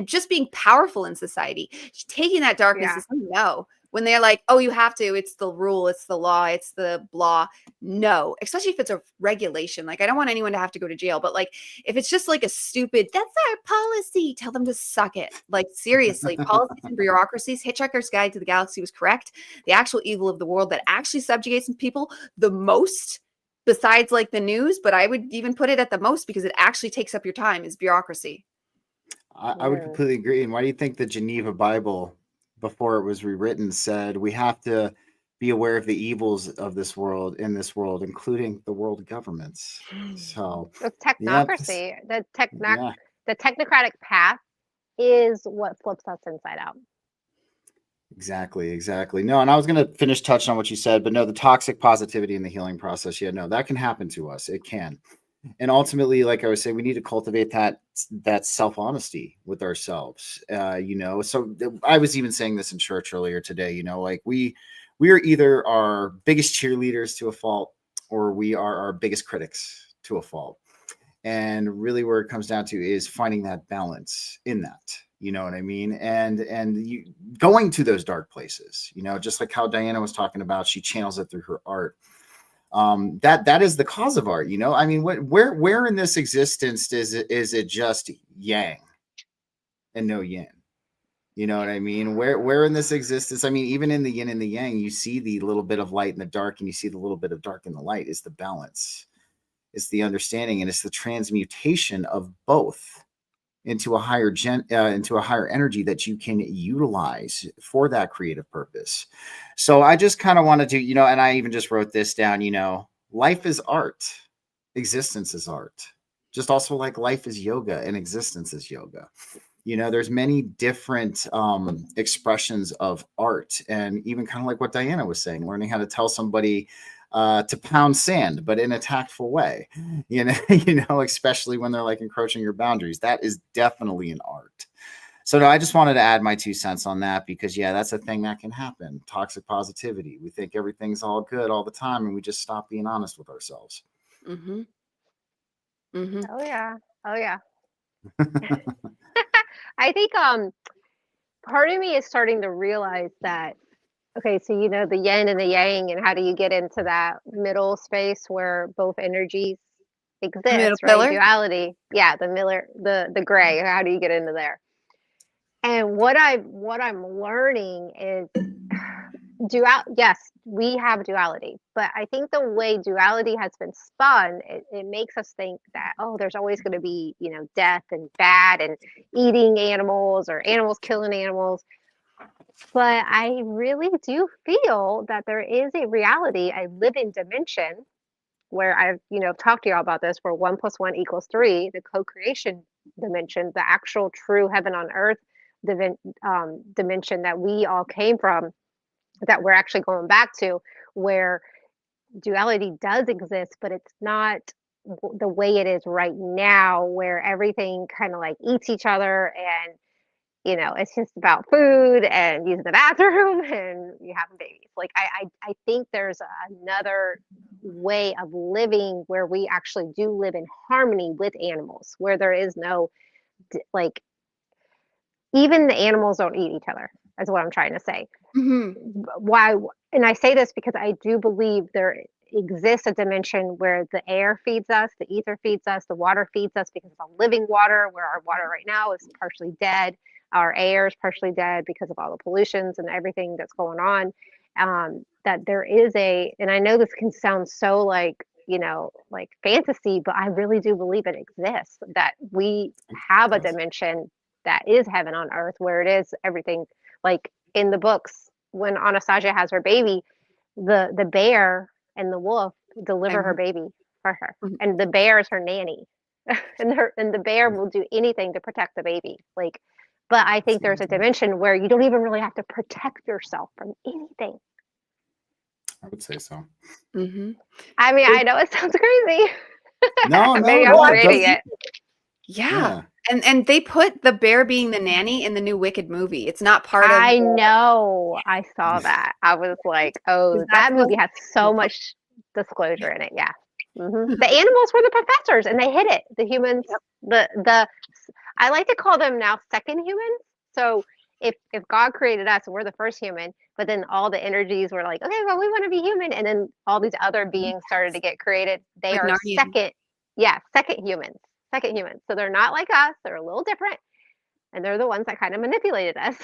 Speaker 1: just being powerful in society. Taking that darkness is no. When they're like, oh, you have to, it's the rule, it's the law, it's the blah. No, especially if it's a regulation. Like, I don't want anyone to have to go to jail, but like, if it's just like a stupid, that's our policy, tell them to suck it. Like, seriously, policies and bureaucracies, Hitchhiker's Guide to the Galaxy was correct. The actual evil of the world that actually subjugates people the most, besides like the news, but I would even put it at the most because it actually takes up your time, is bureaucracy.
Speaker 3: I would completely agree. And why do you think the Geneva Bible, before it was rewritten, said we have to be aware of the evils of this world, including the world governments? So
Speaker 2: the technocracy, the technocratic path is what flips us inside out.
Speaker 3: Exactly. No, and I was going to finish touching on what you said, but no, the toxic positivity in the healing process. Yeah, no, that can happen to us. It can. And ultimately, like I was saying, we need to cultivate that self-honesty with ourselves. So I was even saying this in church earlier today, like we are either our biggest cheerleaders to a fault, or we are our biggest critics to a fault. And really where it comes down to is finding that balance in that, you know what I mean? And you going to those dark places, just like how Diana was talking about, she channels it through her art. That is the cause of art, I mean, where in this existence is it just yang and no yin? You know what I mean? Where in this existence, I mean, even in the yin and the yang, you see the little bit of light in the dark, and you see the little bit of dark in the light. Is the balance, it's the understanding, and it's the transmutation of both into a higher energy that you can utilize for that creative purpose. So I just kind of wanted to, and I even just wrote this down, life is art, existence is art. Just also like life is yoga and existence is yoga. You know, there's many different expressions of art, and even kind of like what Diana was saying, learning how to tell somebody to pound sand, but in a tactful way. Especially when they're like encroaching your boundaries. That is definitely an art. So no, I just wanted to add my 2 cents on that because yeah, that's a thing that can happen. Toxic positivity. We think everything's all good all the time, and we just stop being honest with ourselves.
Speaker 1: Mm-hmm. Mm-hmm.
Speaker 2: Oh yeah. Oh yeah. I think part of me is starting to realize that okay, so you know the yin and the yang, and how do you get into that middle space where both energies
Speaker 1: The middle
Speaker 2: exist, right?
Speaker 1: pillar.
Speaker 2: Duality. Yeah, the gray. How do you get into there? And what I'm learning is yes, we have duality, but I think the way duality has been spun, it makes us think that, oh, there's always going to be, death and bad and eating animals or animals killing animals. But I really do feel that there is a reality, a living dimension where I've, talked to y'all about this, where 1 + 1 = 3, the co-creation dimension, the actual true heaven on earth dimension that we all came from, that we're actually going back to, where duality does exist, but it's not the way it is right now, where everything kind of like eats each other, and it's just about food and using the bathroom and you having babies. Like I think there's another way of living where we actually do live in harmony with animals, where there is no like even the animals don't eat each other. That's what I'm trying to say.
Speaker 1: Mm-hmm.
Speaker 2: Why? And I say this because I do believe there exists a dimension where the air feeds us, the ether feeds us, the water feeds us because it's all living water, where our water right now is partially dead. Our air is partially dead because of all the pollutions and everything that's going on. That there is and I know this can sound so like, like fantasy, but I really do believe it exists, that we have a dimension that is heaven on earth, where it is everything. Like in the books, when Anastasia has her baby, the bear and the wolf deliver her baby for her, and the bear is her nanny, and the bear will do anything to protect the baby. Like, but I think there's a dimension where you don't even really have to protect yourself from anything.
Speaker 3: I would say so.
Speaker 1: Mm-hmm.
Speaker 2: I mean, I know it sounds crazy.
Speaker 3: No,
Speaker 2: Maybe I'm creating it.
Speaker 1: Yeah. And they put the bear being the nanny in the new Wicked movie. It's not part of.
Speaker 2: I know. I saw that. I was like, oh, that movie has so much disclosure in it. Yeah. Mm-hmm. The animals were the professors, and they hid it. The humans, the I like to call them now second humans. So if God created us and we're the first human, but then all the energies were like, okay, well, we want to be human, and then all these other beings started to get created. They
Speaker 1: Like
Speaker 2: are
Speaker 1: Narnia.
Speaker 2: second humans. Second humans. So they're not like us. They're a little different, and they're the ones that kind of manipulated us,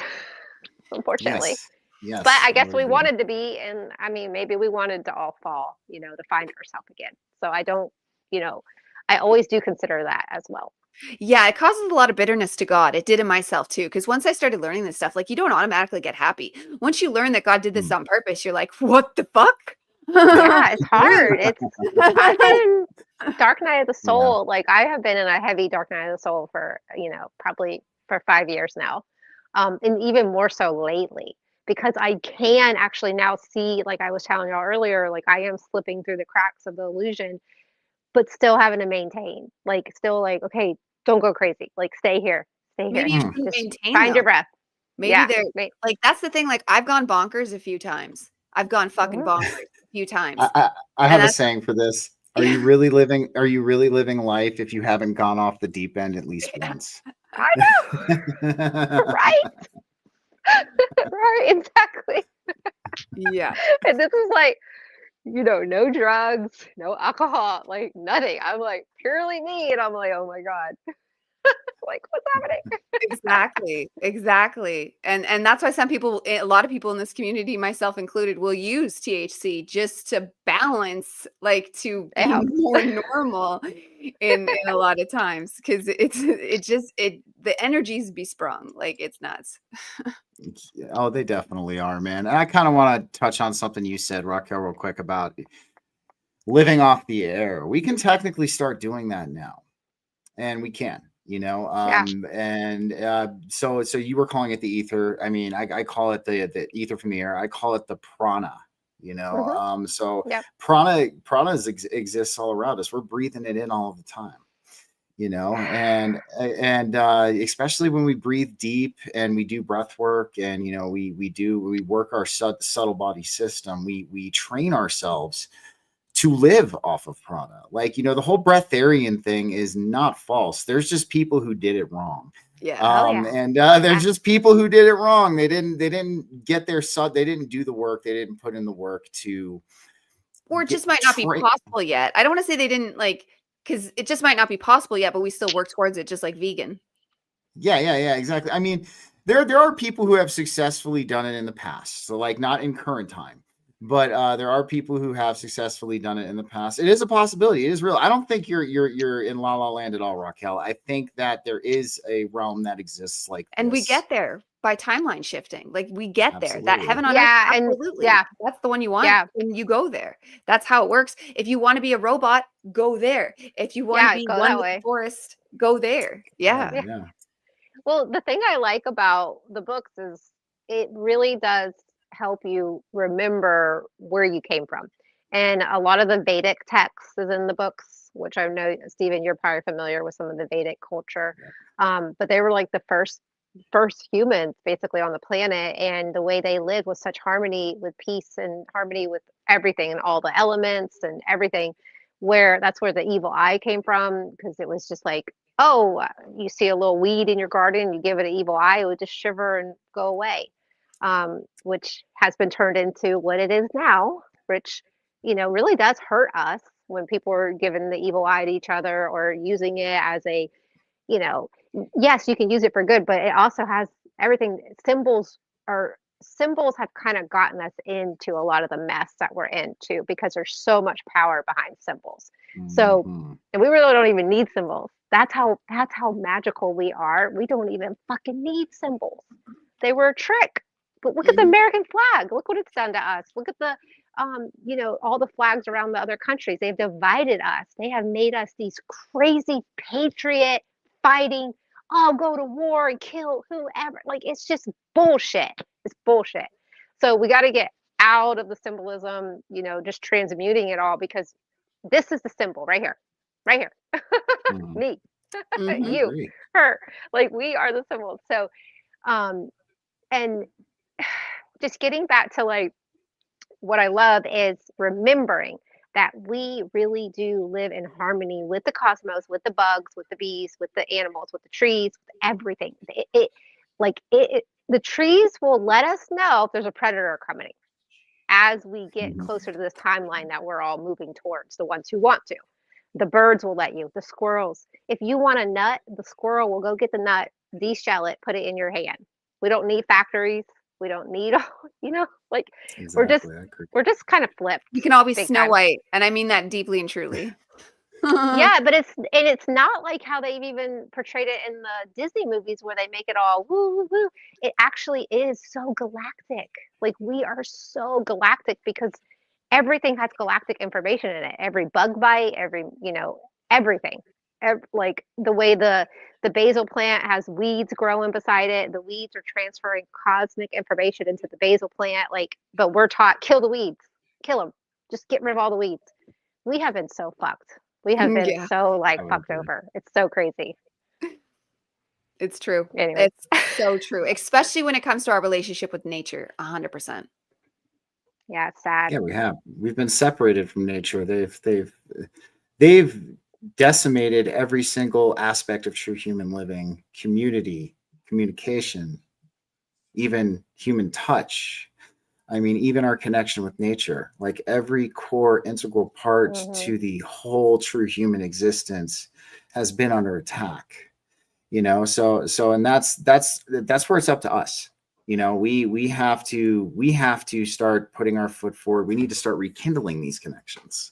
Speaker 2: unfortunately.
Speaker 3: Yes.
Speaker 2: But I guess we wanted to be, and I mean, maybe we wanted to all fall, to find ourselves again. So I don't, I always do consider that as well.
Speaker 1: Yeah, it causes a lot of bitterness to God. It did in myself too. Because once I started learning this stuff, like you don't automatically get happy. Once you learn that God did this on purpose, you're like, what the fuck?
Speaker 2: Yeah, it's hard. I've been in dark night of the soul. Like I have been in a heavy dark night of the soul for, probably for 5 years now. And even more so lately, because I can actually now see, like I was telling y'all earlier, like I am slipping through the cracks of the illusion, but still having to maintain, like still like, okay, don't go crazy. Like stay here.
Speaker 1: Maybe you shouldn't
Speaker 2: Just
Speaker 1: maintain
Speaker 2: find your
Speaker 1: though.
Speaker 2: breath.
Speaker 1: Maybe they're like, that's the thing. Like I've gone bonkers a few times. I've gone fucking bonkers a few times.
Speaker 3: I have a saying for this. Are you really living life if you haven't gone off the deep end at least once?
Speaker 2: I know. Right. Right, exactly.
Speaker 1: Yeah.
Speaker 2: And this is like, no drugs, no alcohol, like nothing. I'm like purely me, and I'm like, oh my God. Like, what's happening?
Speaker 1: Exactly. And that's why a lot of people in this community, myself included, will use THC just to balance, like to be more normal in a lot of times, because the energies be sprung, like it's nuts.
Speaker 3: Oh, they definitely are, man. And I kind of want to touch on something you said, Rockell, real quick about living off the air. We can technically start doing that now. And we can.
Speaker 2: Yeah.
Speaker 3: So you were calling it the ether. I mean, I call it the ether from the air. I call it the prana, so
Speaker 2: Yep.
Speaker 3: prana exists all around us. We're breathing it in all of the time, and especially when we breathe deep and we do breath work, and we work our subtle body system. We train ourselves to live off of prana. Like, the whole breatharian thing is not false. There's just people who did it wrong.
Speaker 1: Yeah.
Speaker 3: And there's just people who did it wrong. They didn't get their they didn't do the work. They didn't put in the work to,
Speaker 1: Or it just might not be possible yet. I don't want to say they didn't because it just might not be possible yet, but we still work towards it, just like vegan.
Speaker 3: Yeah, exactly. I mean, there are people who have successfully done it in the past. So like not in current time, but there are people who have successfully done it in the past. It is a possibility. It is real. I don't think you're in La La Land at all, Rockell. I think that there is a realm that exists like
Speaker 1: and
Speaker 3: this.
Speaker 1: we get there by timeline shifting. Like we get
Speaker 3: Absolutely.
Speaker 1: there. That heaven on
Speaker 2: Yeah,
Speaker 1: earth,
Speaker 2: and
Speaker 1: absolutely.
Speaker 2: yeah.
Speaker 1: That's the one you want.
Speaker 2: Yeah.
Speaker 1: And you go there. That's how it works. If you want to be a robot, go there. If you want to be
Speaker 2: go
Speaker 1: one
Speaker 2: that
Speaker 1: with
Speaker 2: way.
Speaker 1: the forest, go there. Yeah.
Speaker 2: Well, the thing I like about the books is it really does help you remember where you came from. And a lot of the Vedic texts is in the books, which I know, Stephen, you're probably familiar with some of the Vedic culture. But they were like the first humans basically on the planet, and the way they lived was such harmony with peace and harmony with everything and all the elements and everything, where that's where the evil eye came from, because it was just like, oh, you see a little weed in your garden, you give it an evil eye, it would just shiver and go away, which has been turned into what it is now, which, really does hurt us when people are giving the evil eye to each other or using it as a, yes, you can use it for good, but it also has everything. Symbols have kind of gotten us into a lot of the mess that we're into, because there's so much power behind symbols. So, and we really don't even need symbols. That's how magical we are. We don't even fucking need symbols. They were a trick. But look at the American flag. Look what it's done to us. Look at the all the flags around the other countries. They've divided us. They have made us these crazy patriot fighting, go to war and kill whoever. Like, it's just bullshit. It's bullshit. So we got to get out of the symbolism, just transmuting it all, because this is the symbol right here. Right here. Me. You. Her. Like, we are the symbol. So and just getting back to like what I love is remembering that we really do live in harmony with the cosmos, with the bugs, with the bees, with the animals, with the trees, with everything. The trees will let us know if there's a predator coming as we get closer to this timeline that we're all moving towards, the ones who want to. The birds will let you, the squirrels. If you want a nut, the squirrel will go get the nut, de-shell it, put it in your hand. We don't need factories. We don't need,
Speaker 3: Exactly.
Speaker 2: we're just kind of flipped.
Speaker 1: You can all be Snow White, and I mean that deeply and truly.
Speaker 2: Yeah, but it's not like how they've even portrayed it in the Disney movies, where they make it all woo woo woo. It actually is so galactic. Like, we are so galactic because everything has galactic information in it. Every bug bite, everything. Like the way the basil plant has weeds growing beside it, the weeds are transferring cosmic information into the basil plant. Like, but we're taught, kill the weeds, kill them, just get rid of all the weeds. We have been so fucked. We have been so fucked over. It's so crazy.
Speaker 1: It's true.
Speaker 2: Anyway.
Speaker 1: It's so true, especially when it comes to our relationship with nature. 100%.
Speaker 2: Yeah, it's sad.
Speaker 3: Yeah, we've been separated from nature. They've decimated every single aspect of true human living: community, communication, even human touch. I mean, even our connection with nature, like every core integral part to the whole true human existence has been under attack, so and that's where it's up to us. We have to start putting our foot forward. We need to start rekindling these connections,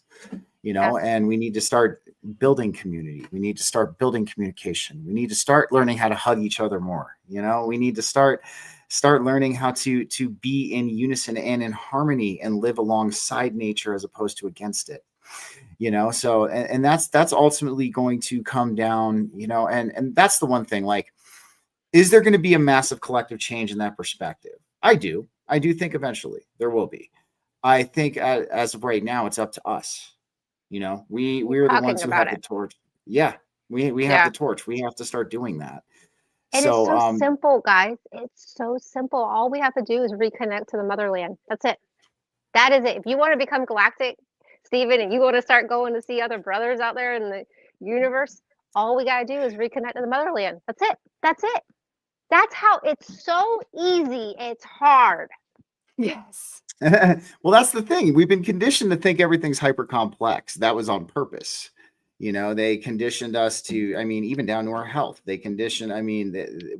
Speaker 3: and we need to start building community. We need to start building communication. We need to start learning how to hug each other more. We need to start learning how to be in unison and in harmony and live alongside nature as opposed to against it. So and that's ultimately going to come down, and that's the one thing, like, is there going to be a massive collective change in that perspective? I do think eventually there will be. I think as of right now, it's up to us. We're the ones who have the torch. Yeah, we have the torch. We have to start doing that.
Speaker 2: And it's so simple, guys. It's so simple. All we have to do is reconnect to the motherland. That's it. That is it. If you want to become galactic, Stephen, and you want to start going to see other brothers out there in the universe, all we got to do is reconnect to the motherland. That's it. That's it. That's how it's so easy. It's hard.
Speaker 1: Yes.
Speaker 3: Well, that's the thing. We've been conditioned to think everything's hyper complex. That was on purpose. They conditioned us to, even down to our health. They conditioned,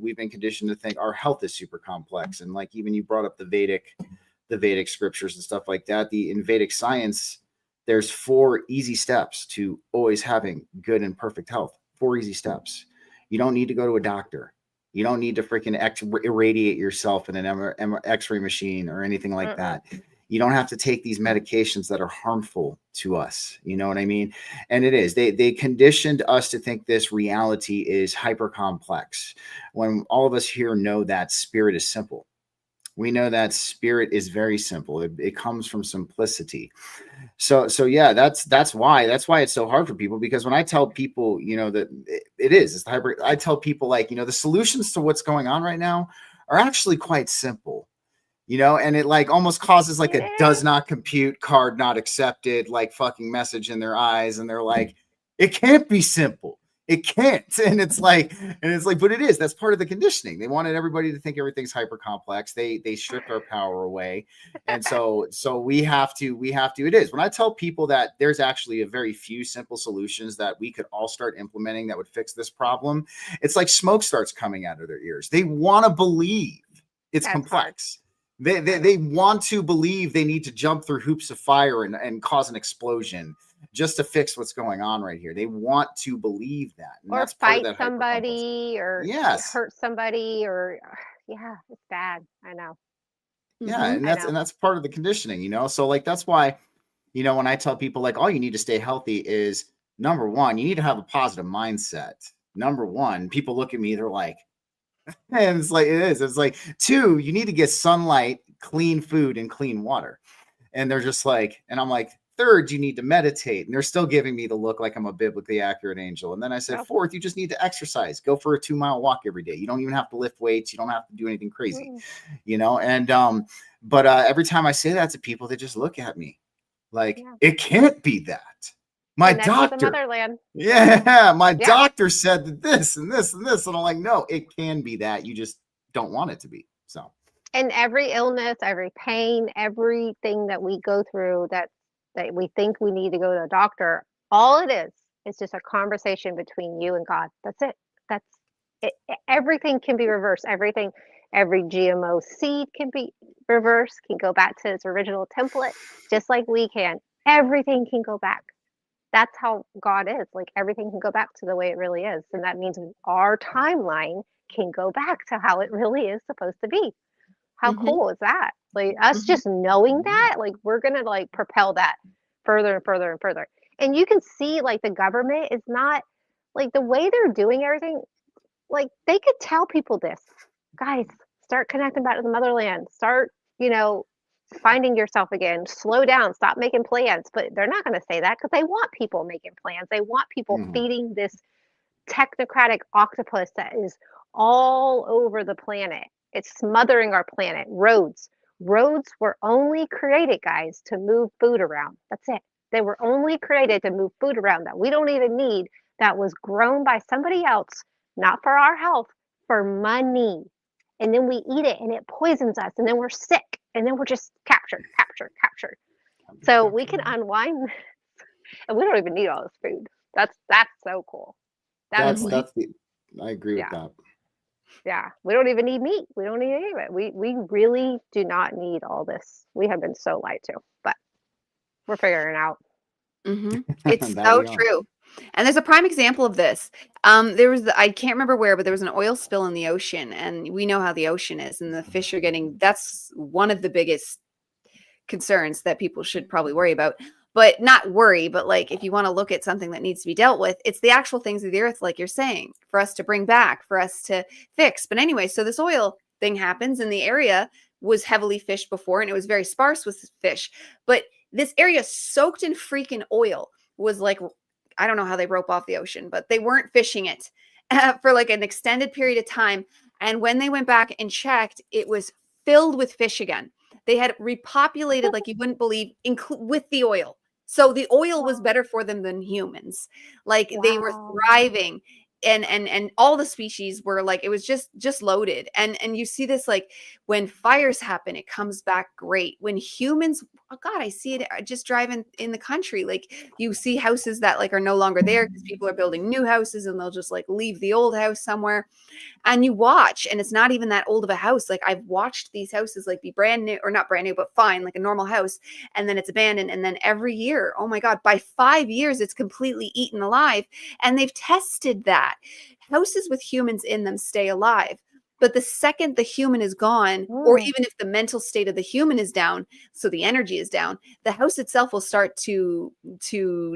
Speaker 3: we've been conditioned to think our health is super complex. And like, even you brought up the Vedic scriptures and stuff like that. In Vedic science, there's 4 easy steps to always having good and perfect health. 4 easy steps. You don't need to go to a doctor. You don't need to freaking irradiate yourself in an X-ray machine or anything like that. You don't have to take these medications that are harmful to us. You know what I mean? And it is. They conditioned us to think this reality is hyper complex, when all of us here know that spirit is simple. We know that spirit is very simple. It comes from simplicity. So yeah, that's why it's so hard for people, because when I tell people, that it's hyper, I tell people, like, the solutions to what's going on right now are actually quite simple, and it like almost causes like a does not compute, card not accepted, like fucking message in their eyes. And they're like, it can't be simple. It can't. And it's like, but it is. That's part of the conditioning. They wanted everybody to think everything's hyper complex. They stripped our power away. And so we have to, it is. When I tell people that there's actually a very few simple solutions that we could all start implementing that would fix this problem, it's like smoke starts coming out of their ears. They want to believe it's complex. They want to believe they need to jump through hoops of fire and cause an explosion just to fix what's going on right here. They want to believe that. And
Speaker 2: or
Speaker 3: that's
Speaker 2: fight somebody, or hurt somebody, or it's bad. I know.
Speaker 3: Yeah. And that's part of the conditioning, So like, that's why, when I tell people, like, all you need to stay healthy is, number one, you need to have a positive mindset. Number one, people look at me, they're like, and it's like, it's like, 2, you need to get sunlight, clean food, and clean water. And they're just like, and I'm like, 3rd, you need to meditate. And they're still giving me the look like I'm a biblically accurate angel. And then I said, 4th, you just need to exercise. Go for a 2-mile walk every day. You don't even have to lift weights. You don't have to do anything crazy, and but every time I say that to people, they just look at me like, it can't be that. My doctor, my doctor said that this and this and this. And I'm like, no, it can be that. You just don't want it to be. So.
Speaker 2: And every illness, every pain, everything that we go through that we think we need to go to a doctor, all it is just a conversation between you and God. That's it. That's it. Everything can be reversed. Every GMO seed can be reversed, can go back to its original template, just like we can. Everything can go back. That's how God is. Like, everything can go back to the way it really is. And that means our timeline can go back to how it really is supposed to be. How cool is that? Like, us just knowing that, like, we're going to like propel that further and further and further. And you can see, like, the government is not, like, the way they're doing everything, like, they could tell people this, guys, start connecting back to the motherland, start, finding yourself again, slow down, stop making plans. But they're not going to say that, because they want people making plans. They want people feeding this technocratic octopus that is all over the planet. It's smothering our planet. Roads were only created, guys, to move food around. That's it. They were only created to move food around that we don't even need, that was grown by somebody else, not for our health, for money. And then we eat it and it poisons us, and then we're sick, and then we're just captured. So we can unwind this, and we don't even need all this food. That's so cool.
Speaker 3: I agree with that.
Speaker 2: Yeah, we don't even need meat. We don't need any of it. We really do not need all this. We have been so lied to, but we're figuring it out.
Speaker 1: It's so true. And there's a prime example of this. There was, I can't remember where, but there was an oil spill in the ocean, and we know how the ocean is, and the fish are that's one of the biggest concerns that people should probably worry about. but not worry, but like if you want to look at something that needs to be dealt with, it's the actual things of the earth, like you're saying, for us to bring back, for us to fix. But anyway, so this oil thing happens, and the area was heavily fished before, and it was very sparse with fish. But this area soaked in freaking oil was like, I don't know how they rope off the ocean, but they weren't fishing it for like an extended period of time. And when they went back and checked, it was filled with fish again. They had repopulated like you wouldn't believe, with the oil. So the oil was better for them than humans. Like they were
Speaker 2: Wow.
Speaker 1: thriving, and all the species were like, it was just loaded. And you see this, like when fires happen, it comes back great. When humans, oh God, I see it just driving in the country. Like you see houses that like are no longer there because people are building new houses, and they'll just like leave the old house somewhere. And you watch, and it's not even that old of a house. Like I've watched these houses like be brand new, or not brand new, but fine, like a normal house, and then it's abandoned. And then every year, oh my God, by 5 years, it's completely eaten alive. And they've tested that houses with humans in them stay alive. But the second the human is gone, or even if the mental state of the human is down, so the energy is down, the house itself will start to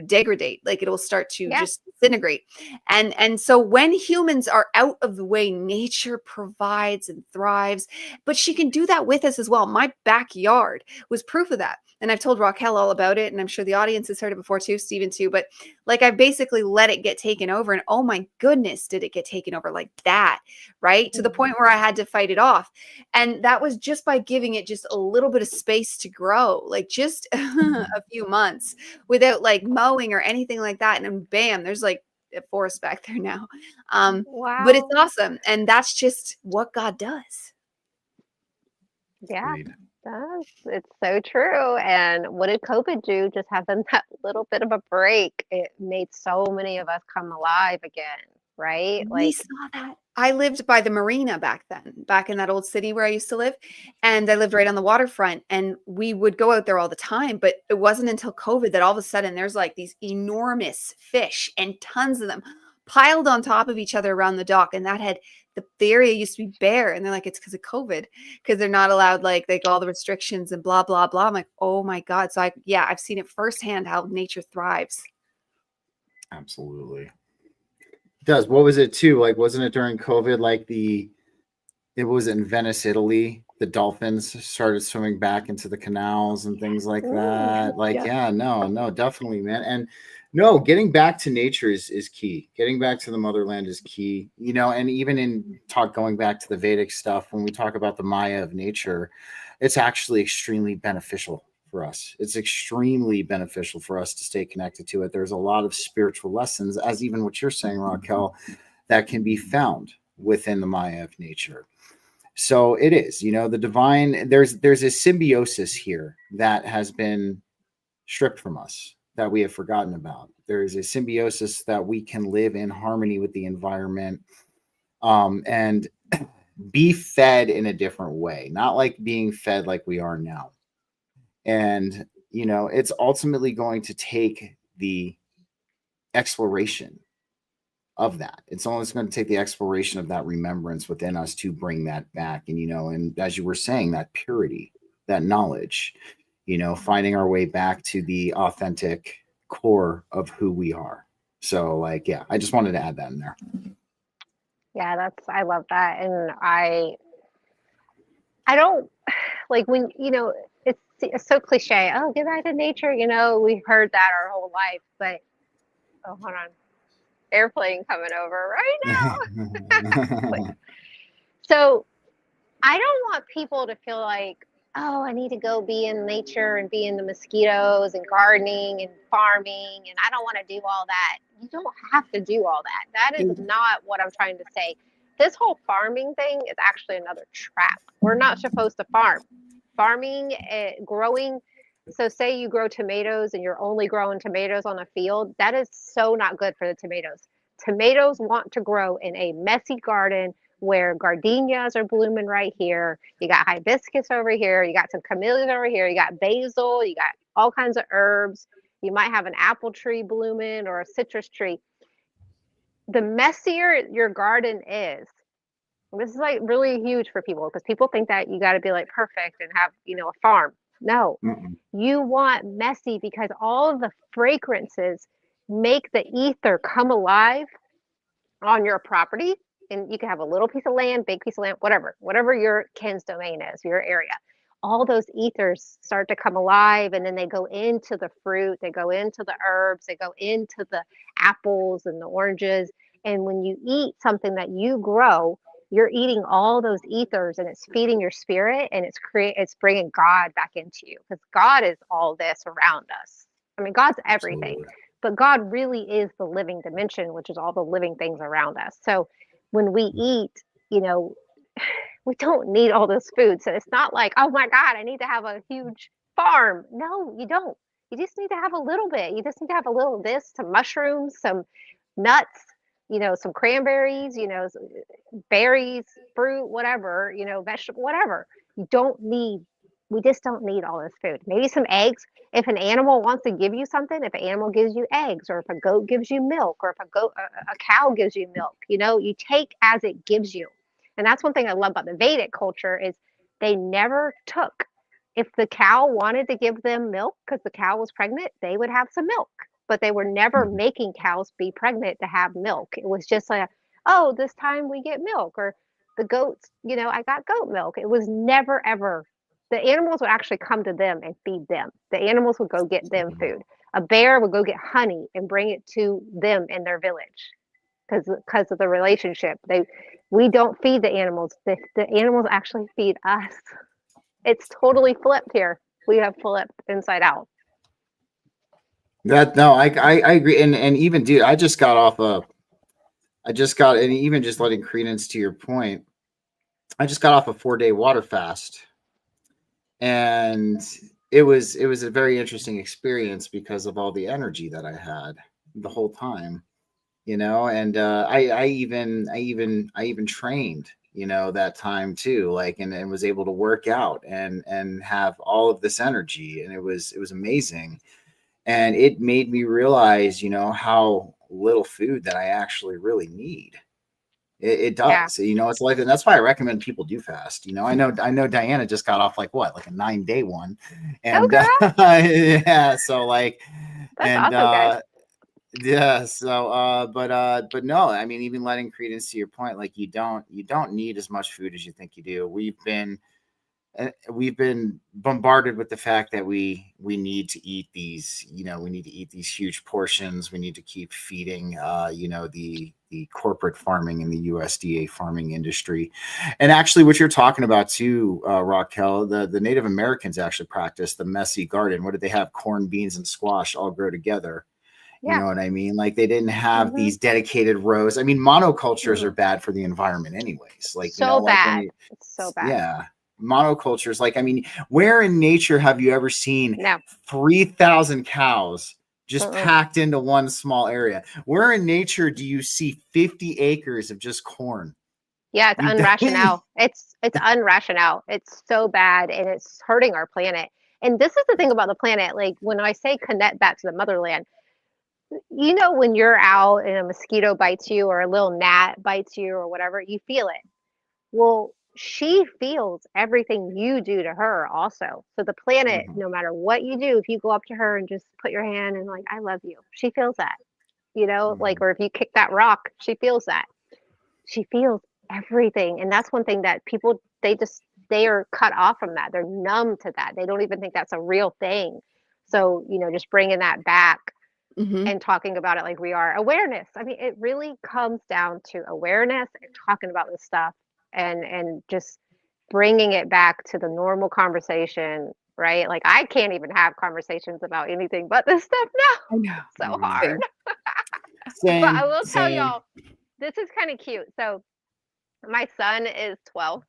Speaker 1: degrade. Like it will start to just disintegrate. And so when humans are out of the way, nature provides and thrives. But she can do that with us as well. My backyard was proof of that. And I've told Rockell all about it, and I'm sure the audience has heard it before too, Stephen too. But like I basically let it get taken over, and oh my goodness, did it get taken over like that, right? To the point where I had to fight it off. And that was just by giving it just a little bit of space to grow, like just a few months without like mowing or anything like that. And then bam, there's like a forest back there now. But it's
Speaker 2: Wow.
Speaker 1: awesome. And that's just what God does.
Speaker 2: Yeah,
Speaker 3: Agreed.
Speaker 2: it's so true. And what did COVID do? Just having that little bit of a break, it made so many of us come alive again, right?
Speaker 1: We
Speaker 2: Like,
Speaker 1: saw that. I lived by the marina back then, back in that old city where I used to live. And I lived right on the waterfront, and we would go out there all the time. But it wasn't until COVID that all of a sudden there's like these enormous fish and tons of them piled on top of each other around the dock. And that had the area used to be bare. And they're like, it's because of COVID, because they're not allowed like all the restrictions and blah, blah, blah. I'm like, oh my God. So I've seen it firsthand how nature thrives.
Speaker 3: Absolutely. It does. What was it too? Like, wasn't it during COVID? Like it was in Venice, Italy. The dolphins started swimming back into the canals and things like that. Like, no, definitely, man. And no, getting back to nature is key. Getting back to the motherland is key. You know, and even in going back to the Vedic stuff, when we talk about the Maya of nature, it's actually extremely beneficial for us. It's extremely beneficial for us to stay connected to it. There's a lot of spiritual lessons, as even what you're saying, Rockell, that can be found within the Maya of nature. So it is, you know, the divine, there's a symbiosis here that has been stripped from us, that we have forgotten about. There is a symbiosis that we can live in harmony with the environment, and be fed in a different way, not like being fed like we are now. And, you know, it's ultimately going to take the exploration of that. It's always going to take the exploration of that remembrance within us to bring that back. And, you know, and as you were saying, that purity, that knowledge, you know, finding our way back to the authentic core of who we are. So like, yeah, I just wanted to add that in there.
Speaker 2: yeah, I love that. And I don't like when, it's so cliche. Oh, get back to nature. You know, we've heard that our whole life, but oh, hold on. Airplane coming over right now. So I don't want people to feel like, oh, I need to go be in nature and be in the mosquitoes and gardening and farming, and I don't want to do all that. You don't have to do all that. That is not what I'm trying to say. This whole farming thing is actually another trap. We're not supposed to farm. Farming, growing. So say you grow tomatoes and you're only growing tomatoes on a field. That is so not good for the tomatoes. Tomatoes want to grow in a messy garden where gardenias are blooming right here. You got hibiscus over here. You got some camellias over here. You got basil. You got all kinds of herbs. You might have an apple tree blooming or a citrus tree. The messier your garden is, this is like really huge for people because people think that you got to be like perfect and have, a farm. No,
Speaker 3: Mm-mm.
Speaker 2: you want messy because all of the fragrances make the ether come alive on your property. And you can have a little piece of land, big piece of land, whatever your kin's domain is, your area. All those ethers start to come alive, and then they go into the fruit, they go into the herbs, they go into the apples and the oranges. And when you eat something that you grow, you're eating all those ethers, and it's feeding your spirit, and it's bringing God back into you, because God is all this around us. I mean, God's everything.
Speaker 3: Absolutely.
Speaker 2: But God really is the living dimension, which is all the living things around us. So when we eat, you know, we don't need all this food. So it's not like, oh my God, I need to have a huge farm. No, you don't. You just need to have a little bit. You just need to have a little of this, some mushrooms, some nuts, some cranberries, berries, fruit, whatever, vegetable, whatever. You don't need, we just don't need all this food. Maybe some eggs. If an animal wants to give you something, if an animal gives you eggs, or if a goat gives you milk, or if a cow gives you milk, you take as it gives you. And that's one thing I love about the Vedic culture is they never took. If the cow wanted to give them milk because the cow was pregnant, they would have some milk. But they were never
Speaker 3: Mhm.
Speaker 2: making cows be pregnant to have milk. It was just like, oh, this time we get milk, or the goats, I got goat milk. It was never ever. The animals would actually come to them and feed them. The animals would go get them food. A bear would go get honey and bring it to them in their village because of the relationship. We don't feed the animals. The animals actually feed us. It's totally flipped here. We have flipped inside out.
Speaker 3: That no, I agree, and even dude, I just got, and even just letting credence to your point, I just got off a 4-day water fast, and it was a very interesting experience because of all the energy that I had the whole time, and I even trained, that time too, like, and was able to work out and have all of this energy, and it was amazing. And it made me realize, how little food that I actually really need. It
Speaker 2: Yeah.
Speaker 3: does, it's like, and that's why I recommend people do fast. I know Diana just got off like what, like a 9-day one, and
Speaker 2: Okay.
Speaker 3: yeah, so like,
Speaker 2: That's
Speaker 3: and
Speaker 2: awesome, guys.
Speaker 3: yeah, so but no, I mean, even letting credence to your point, like, you don't need as much food as you think you do. We've been bombarded with the fact that we need to eat these, we need to eat these huge portions. We need to keep feeding, the corporate farming and the USDA farming industry. And actually, what you're talking about too, Rockell, the Native Americans actually practice the messy garden. What did they have? Corn, beans, and squash all grow together. You
Speaker 2: Yeah.
Speaker 3: know what I mean? Like, they didn't have
Speaker 2: Hmm.
Speaker 3: these dedicated rows. I mean, monocultures are
Speaker 2: Mm.
Speaker 3: bad for the environment anyways. Like,
Speaker 2: So
Speaker 3: like when
Speaker 2: bad.
Speaker 3: you,
Speaker 2: It's so bad.
Speaker 3: yeah, monocultures. Like, I mean, where in nature have you ever seen
Speaker 2: No.
Speaker 3: 3,000 cows just
Speaker 2: Mm-mm.
Speaker 3: packed into one small area? Where in nature do you see 50 acres of just corn?
Speaker 2: Yeah, it's
Speaker 3: You
Speaker 2: unrational. It's unrational. It's so bad, and it's hurting our planet. And this is the thing about the planet. Like, when I say connect back to the motherland, when you're out and a mosquito bites you, or a little gnat bites you, or whatever, you feel it. Well, she feels everything you do to her also. So the planet,
Speaker 3: Mhm,
Speaker 2: no matter what you do, if you go up to her and just put your hand and like, I love you, she feels that, like,
Speaker 3: mhm,
Speaker 2: or if you kick that rock, she feels that. She feels everything. And that's one thing that people, they are cut off from that. They're numb to that. They don't even think that's a real thing. So, just bringing that back
Speaker 1: Hmm.
Speaker 2: and talking about it like we are. Awareness. I mean, it really comes down to awareness and talking about this stuff, and just bringing it back to the normal conversation, right? Like, I can't even have conversations about anything but this stuff now.
Speaker 1: I know.
Speaker 2: So
Speaker 3: mhm.
Speaker 2: hard.
Speaker 1: Same.
Speaker 2: But I
Speaker 3: Same,
Speaker 2: will tell
Speaker 3: same.
Speaker 2: y'all, this is kind of cute. So my son is 12.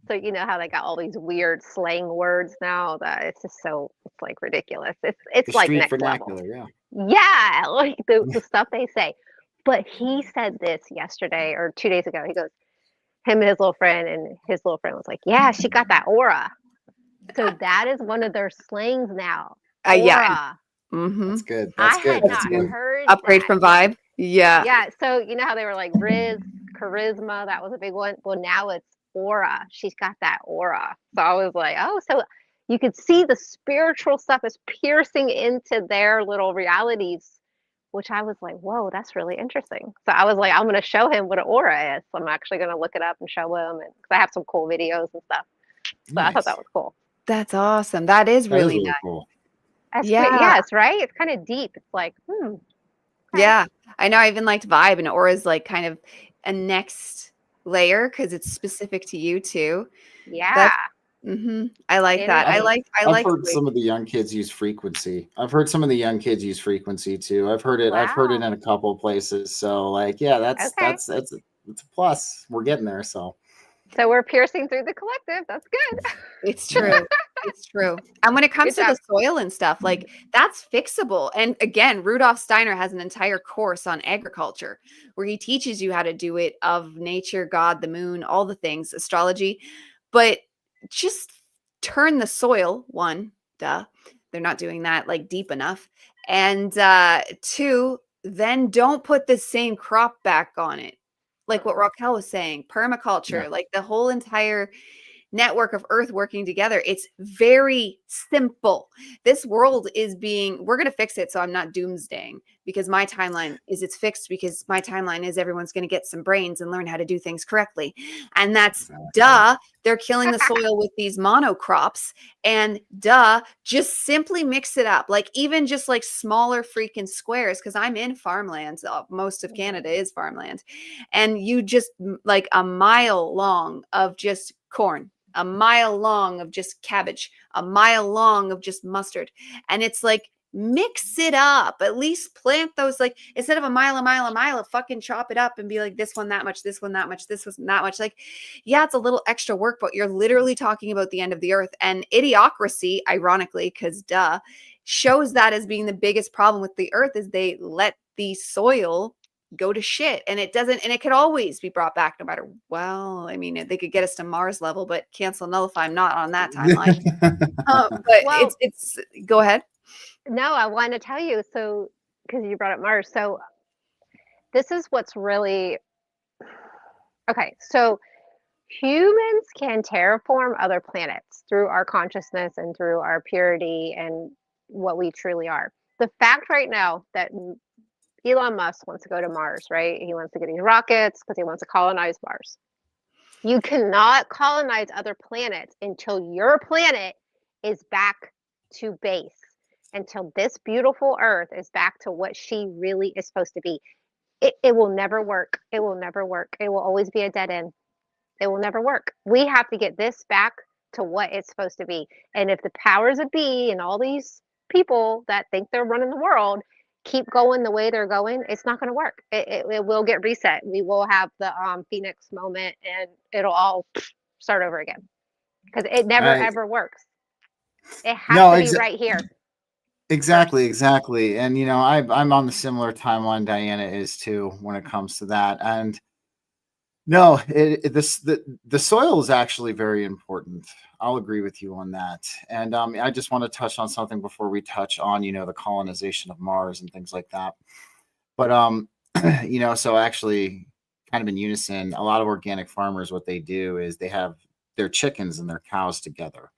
Speaker 2: So you know how they got all these weird slang words now, that it's like ridiculous.
Speaker 3: The
Speaker 2: It's like
Speaker 3: street
Speaker 2: next level.
Speaker 3: vernacular, yeah.
Speaker 2: Yeah, like the stuff they say. But he said this yesterday or 2 days ago. He goes, him and his little friend was like, yeah, she got that aura. So that is one of their slangs now.
Speaker 1: Yeah.
Speaker 2: Aura.
Speaker 1: Hmm.
Speaker 3: That's good.
Speaker 2: I
Speaker 3: That's good.
Speaker 2: had
Speaker 1: That's
Speaker 3: That's
Speaker 2: not
Speaker 3: good.
Speaker 1: good.
Speaker 2: heard
Speaker 1: Upgrade
Speaker 2: that
Speaker 1: from
Speaker 2: yet.
Speaker 1: vibe. Yeah.
Speaker 2: Yeah, so you know how they were like charisma, that was a big one. Well, now it's aura. She's got that aura. So I was like, oh, so you could see the spiritual stuff is piercing into their little realities, which I was like, whoa, that's really interesting. So I was like, I'm going to show him what an aura is. I'm actually going to look it up and show him, and because I have some cool videos and stuff. So I thought that
Speaker 3: Nice.
Speaker 2: was cool.
Speaker 1: That's awesome. That is
Speaker 3: That is
Speaker 1: really
Speaker 3: really
Speaker 1: nice.
Speaker 3: cool.
Speaker 2: That's
Speaker 1: Yeah.
Speaker 2: yes, right? It's kind of deep. It's like, okay.
Speaker 1: Yeah. I know I even liked Vibe, and Aura is like kind of a next layer because it's specific to you too.
Speaker 2: Yeah,
Speaker 1: I like that. I
Speaker 2: energy.
Speaker 3: I've
Speaker 1: like
Speaker 3: heard
Speaker 1: the way-
Speaker 3: some of the young kids use frequency. I've heard some of the young kids use frequency too. I've heard it
Speaker 2: Wow.
Speaker 3: in a couple of places. So like, yeah,
Speaker 2: Okay.
Speaker 3: that's it's a plus. We're getting there. So
Speaker 2: So we're piercing through the collective. That's good.
Speaker 1: It's true. It's true. And when it comes
Speaker 2: Good
Speaker 1: to the
Speaker 2: job.
Speaker 1: soil and stuff, like that's fixable. And again, Rudolf Steiner has an entire course on agriculture where he teaches you how to do it of nature, God, the moon, all the things, astrology. But just turn the soil, one, duh. They're not doing that like deep enough. And two, then don't put the same crop back on it. Like what Rockell was saying, permaculture,
Speaker 3: Yeah.
Speaker 1: like the whole entire network of earth working together. It's very simple. This world is being, we're going to fix it. So I'm not doomsdaying because my timeline is it's fixed because my timeline is everyone's going to get some brains and learn how to do things correctly. And that's duh. They're killing the soil with these monocrops and duh, just simply mix it up. Like even just like smaller freaking squares. Cause I'm in farmland. Most of Canada is farmland. And you just like a mile long of just corn, a mile long of just cabbage, a mile long of just mustard. And it's like, mix it up. At least plant those, like instead of a mile, fucking chop it up and be like this one that much, this one that much, this was that much. Like, yeah, it's a little extra work, but you're literally talking about the end of the earth. And idiocracy, ironically, because duh, shows that as being the biggest problem with the earth is they let the soil go to shit, and it doesn't, and it could always be brought back no matter. Well, I mean, they could get us to Mars level, but cancel, nullify. I'm not on that timeline. But
Speaker 2: Well,
Speaker 1: it's go ahead.
Speaker 2: no, I want to tell you. So, because you brought up Mars. So, this is what's really okay. So, humans can terraform other planets through our consciousness and through our purity and what we truly are. The fact right now that Elon Musk wants to go to Mars, right? He wants to get these rockets because he wants to colonize Mars. You cannot colonize other planets until your planet is back to base, until this beautiful Earth is back to what she really is supposed to be. It will never work. It will never work. It will always be a dead end. It will never work. We have to get this back to what it's supposed to be. And if the powers that be and all these people that think they're running the world keep going the way they're going, it's not going to work. It will get reset. We will have the Phoenix moment, and it'll all start over again because it never ever works. It has to be right here.
Speaker 3: Exactly. And you know, I'm on the similar timeline Diana is too when it comes to that. And no, the soil is actually very important. I'll agree with you on that. And I just want to touch on something before we touch on, you know, the colonization of Mars and things like that. But you know, so actually kind of in unison, a lot of organic farmers, what they do is they have their chickens and their cows together.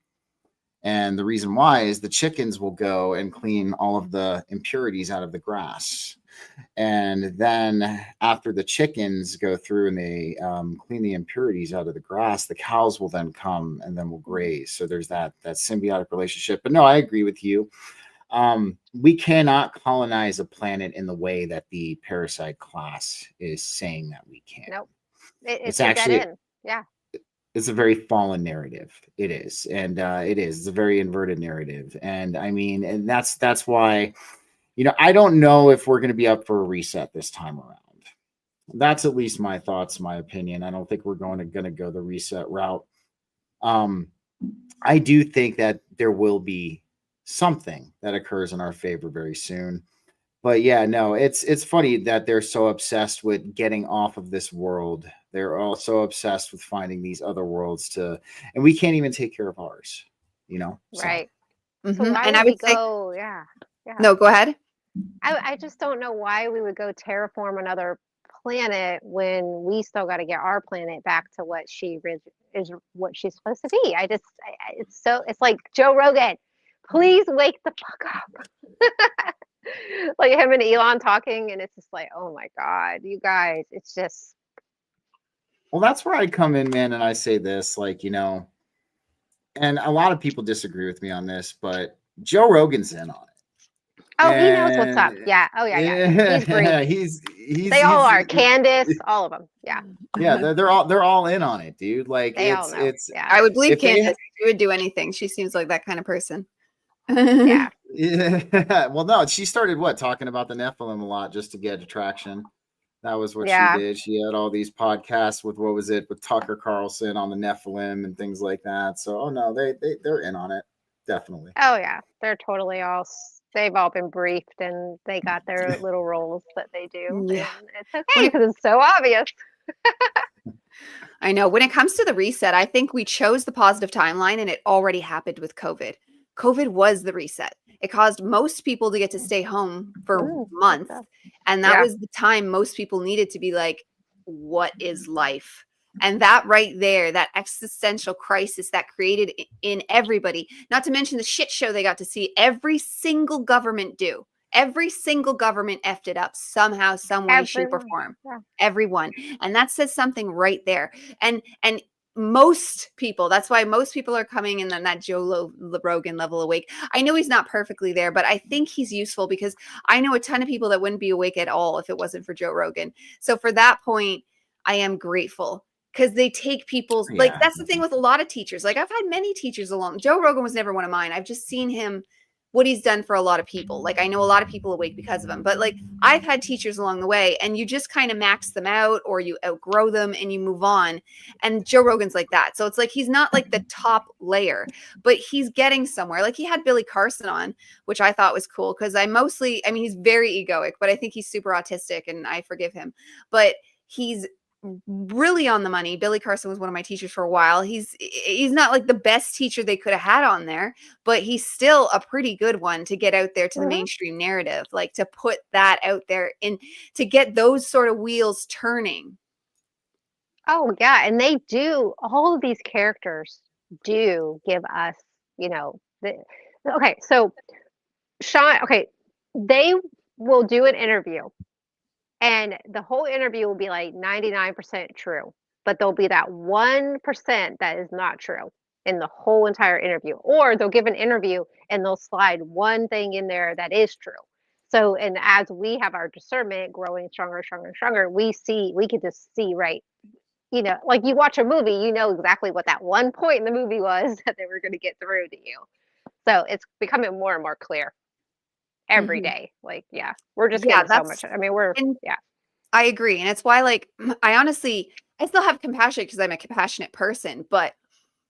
Speaker 3: And the reason why is the chickens will go and clean all of the impurities out of the grass. And then after the chickens go through and they clean the impurities out of the grass, the cows will then come and then will graze. So there's that symbiotic relationship. But no, I agree with you. We cannot colonize a planet in the way that the parasite class is saying that we can.
Speaker 2: Nope. It's
Speaker 3: actually,
Speaker 2: dead end. Yeah.
Speaker 3: It's a very fallen narrative. It is. And it's a very inverted narrative. And I mean, and that's why, you know, I don't know if we're going to be up for a reset this time around. That's at least my thoughts, my opinion. I don't think we're going to go the reset route. I do think that there will be something that occurs in our favor very soon. But yeah, no, it's funny that they're so obsessed with getting off of this world. They're also obsessed with finding these other worlds and we can't even take care of ours, you know?
Speaker 2: Right.
Speaker 1: So
Speaker 2: So why
Speaker 1: and
Speaker 2: would
Speaker 1: I would
Speaker 2: we
Speaker 1: say,
Speaker 2: go? Yeah.
Speaker 1: no, go ahead.
Speaker 2: I just don't know why we would go terraform another planet when we still got to get our planet back to what she is what she's supposed to be. It's like Joe Rogan, please wake the fuck up. Like him and Elon talking, and it's just like, oh my God, you guys, it's just.
Speaker 3: Well, that's where I come in, man, and I say this, like, and a lot of people disagree with me on this, but Joe Rogan's in on it.
Speaker 2: Oh, he knows what's up. Yeah. Oh, yeah. He's great.
Speaker 3: he's
Speaker 2: They all are. Candace, all of them. Yeah.
Speaker 3: Yeah, they're all in on it, dude. Like
Speaker 2: They all know. Yeah.
Speaker 1: I would believe
Speaker 3: if they-
Speaker 1: Candace. She would do anything. She seems like that kind of person.
Speaker 2: Yeah.
Speaker 3: Yeah. Well, no, she started talking about the Nephilim a lot just to get attraction. That was what
Speaker 2: Yeah.
Speaker 3: she did. She had all these podcasts with with Tucker Carlson on the Nephilim and things like that. So, oh no, they're in on it, definitely.
Speaker 2: Oh yeah, they're totally all. They've all been briefed, and they got their little roles that they do.
Speaker 1: Yeah.
Speaker 2: And it's okay because it's so obvious.
Speaker 1: I know. When it comes to the reset, I think we chose the positive timeline, and it already happened with COVID. COVID was the reset. It caused most people to get to stay home for months. And that was the time most people needed to be like, what is life? And that right there, that existential crisis that created in everybody, not to mention the shit show they got to see every single government do. Every single government effed it up somehow, some way, shape, or form.
Speaker 2: Yeah.
Speaker 1: Everyone. And that says something right there. And most people, that's why most people are coming in on that Joe Rogan level awake. I know he's not perfectly there, but I think he's useful because I know a ton of people that wouldn't be awake at all if it wasn't for Joe Rogan. So for that point, I am grateful because they take people's, like, that's the thing with a lot of teachers. Like, I've had many teachers along. Joe Rogan was never one of mine. I've just seen him, what he's done for a lot of people. Like, I know a lot of people awake because of him, but like, I've had teachers along the way, and you just kind of max them out or you outgrow them and you move on. And Joe Rogan's like that. So it's like, he's not like the top layer, but he's getting somewhere. Like, he had Billy Carson on, which I thought was cool because he's very egoic, but I think he's super autistic and I forgive him, but he's really on the money. Billy Carson was one of my teachers for a while. He's not like the best teacher they could have had on there, but he's still a pretty good one to get out there to the mainstream narrative, like to put that out there and to get those sort of wheels turning.
Speaker 2: Oh yeah, and they do. All of these characters do give us, okay, so Sean, okay, they will do an interview and the whole interview will be like 99% true, but there'll be that 1% that is not true in the whole entire interview. Or they'll give an interview and they'll slide one thing in there that is true. So, and as we have our discernment growing stronger, we can just see, right? Like you watch a movie, you know exactly what that one point in the movie was that they were going to get through to you. So it's becoming more and more clear every day. Like, yeah, we're just getting so much. I mean,
Speaker 1: I agree. And it's why, like, I still have compassion because I'm a compassionate person, but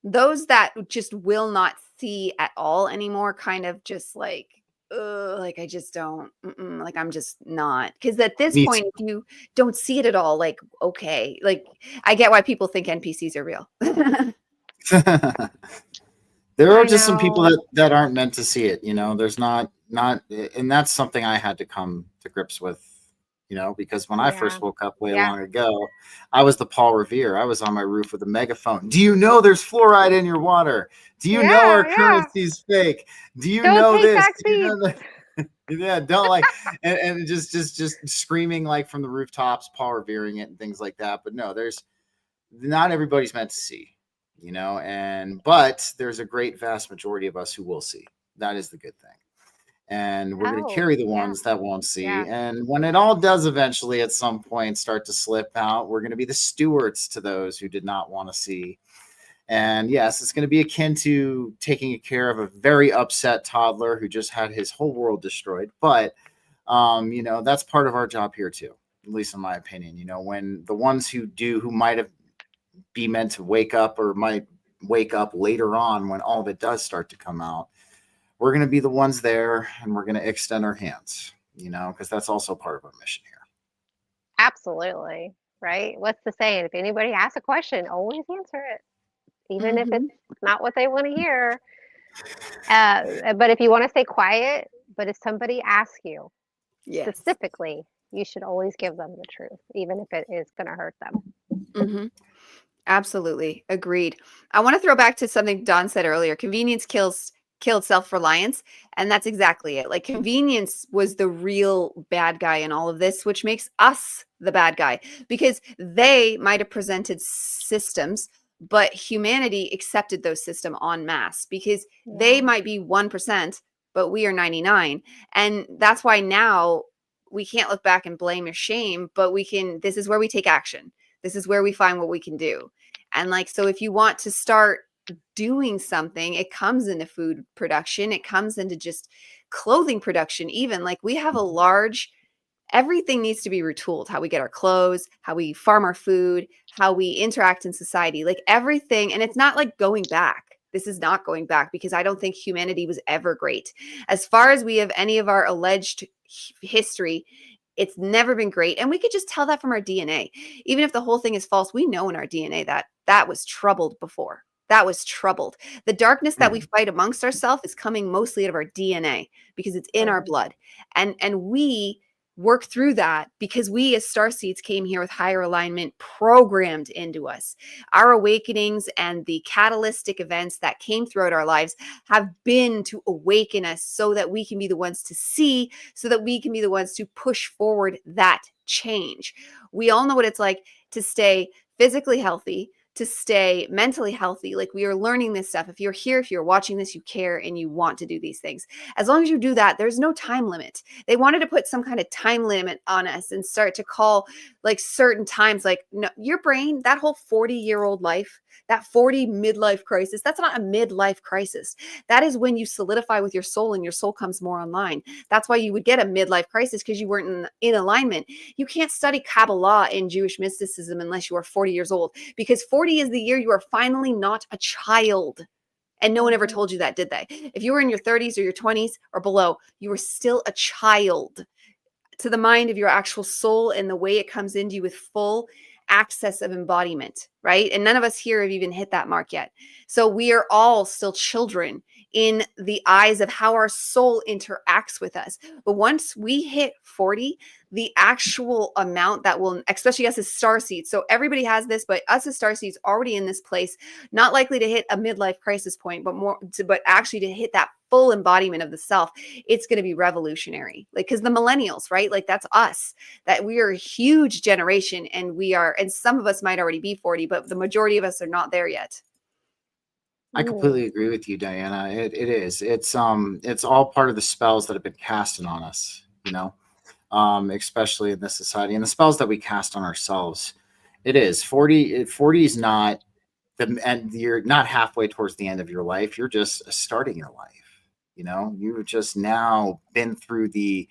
Speaker 1: those that just will not see at all anymore kind of just like, I just don't, like, I'm just not. Because at this point, if you don't see it at all, like, okay, like, I get why people think NPCs are real.
Speaker 3: There are just some people that aren't meant to see it. There's not, and that's something I had to come to grips with, because when I first woke up way long ago, I was the Paul Revere. I was on my roof with a megaphone. Do you know there's fluoride in your water? Do you know our currency's fake? Do you know this? Do you know that? Yeah, don't like and just screaming like from the rooftops, Paul Revering it and things like that. But no, not everybody's meant to see, but there's a great vast majority of us who will see. That is the good thing. And we're going to carry the ones that won't see. Yeah. And when it all does eventually at some point start to slip out, we're going to be the stewards to those who did not want to see. And yes, it's going to be akin to taking care of a very upset toddler who just had his whole world destroyed. But, that's part of our job here too, at least in my opinion. When the ones who might have be meant to wake up or might wake up later on when all of it does start to come out, we're going to be the ones there and we're going to extend our hands, because that's also part of our mission here.
Speaker 2: Absolutely. Right. What's the saying? If anybody asks a question, always answer it, even if it's not what they want to hear. But if you want to stay quiet, but if somebody asks you specifically, you should always give them the truth, even if it is going to hurt them.
Speaker 1: Absolutely. Agreed. I want to throw back to something Don said earlier. Convenience killed self-reliance. And that's exactly it. Like convenience was the real bad guy in all of this, which makes us the bad guy because they might have presented systems, but humanity accepted those systems en masse because they
Speaker 2: Yeah.
Speaker 1: might be 1%, but we are 99. And that's why now we can't look back and blame or shame, but we can, this is where we take action. This is where we find what we can do. And like, so if you want to start doing something, it comes into food production, it comes into just clothing production, even like we have a large, everything needs to be retooled. How we get our clothes, how we farm our food, how we interact in society, like everything. And it's not like going back. This is not going back because I don't think humanity was ever great. As far as we have any of our alleged history, it's never been great. And we could just tell that from our DNA. Even if the whole thing is false, we know in our DNA that that was troubled before. That was troubled. The darkness that we fight amongst ourselves is coming mostly out of our DNA because it's in our
Speaker 2: Mhm.
Speaker 1: blood. And we work through that because we as star seeds came here with higher alignment programmed into us. Our awakenings and the catalytic events that came throughout our lives have been to awaken us so that we can be the ones to see, so that we can be the ones to push forward that change. We all know what it's like to stay physically healthy, to stay mentally healthy. Like we are learning this stuff. If you're here, if you're watching this, you care and you want to do these things. As long as you do that, there's no time limit. They wanted to put some kind of time limit on us and start to call like certain times, like no, your brain, that whole 40-year-old life, that 40 midlife crisis, that's not a midlife crisis. That is when you solidify with your soul and your soul comes more online. That's why you would get a midlife crisis because you weren't in alignment. You can't study Kabbalah in Jewish mysticism unless you are 40 years old because 40 is the year you are finally not a child. And no one ever
Speaker 2: Mhm.
Speaker 1: told you that, did they? If you were in your 30s or your 20s or below, you were still a child to the mind of your actual soul and the way it comes into you with full access of embodiment, right? And none of us here have even hit that mark yet. So we are all still children in the eyes of how our soul interacts with us. But once we hit 40, the actual amount that will, especially us as star seeds, so everybody has this, but us as star seeds already in this place, not likely to hit a midlife crisis point, but but actually to hit that full embodiment of the self, it's going to be revolutionary. Like, because the millennials, right? Like, that's us, that we are a huge generation and we are, and some of us might already be 40, but the majority of us are not there yet.
Speaker 3: I
Speaker 2: Mm.
Speaker 3: completely agree with you, Diana. It is. It's all part of the spells that have been casted on us, especially in this society and the spells that we cast on ourselves. It is 40. 40 is not the and you're not halfway towards the end of your life. You're just starting your life. You've just now been through the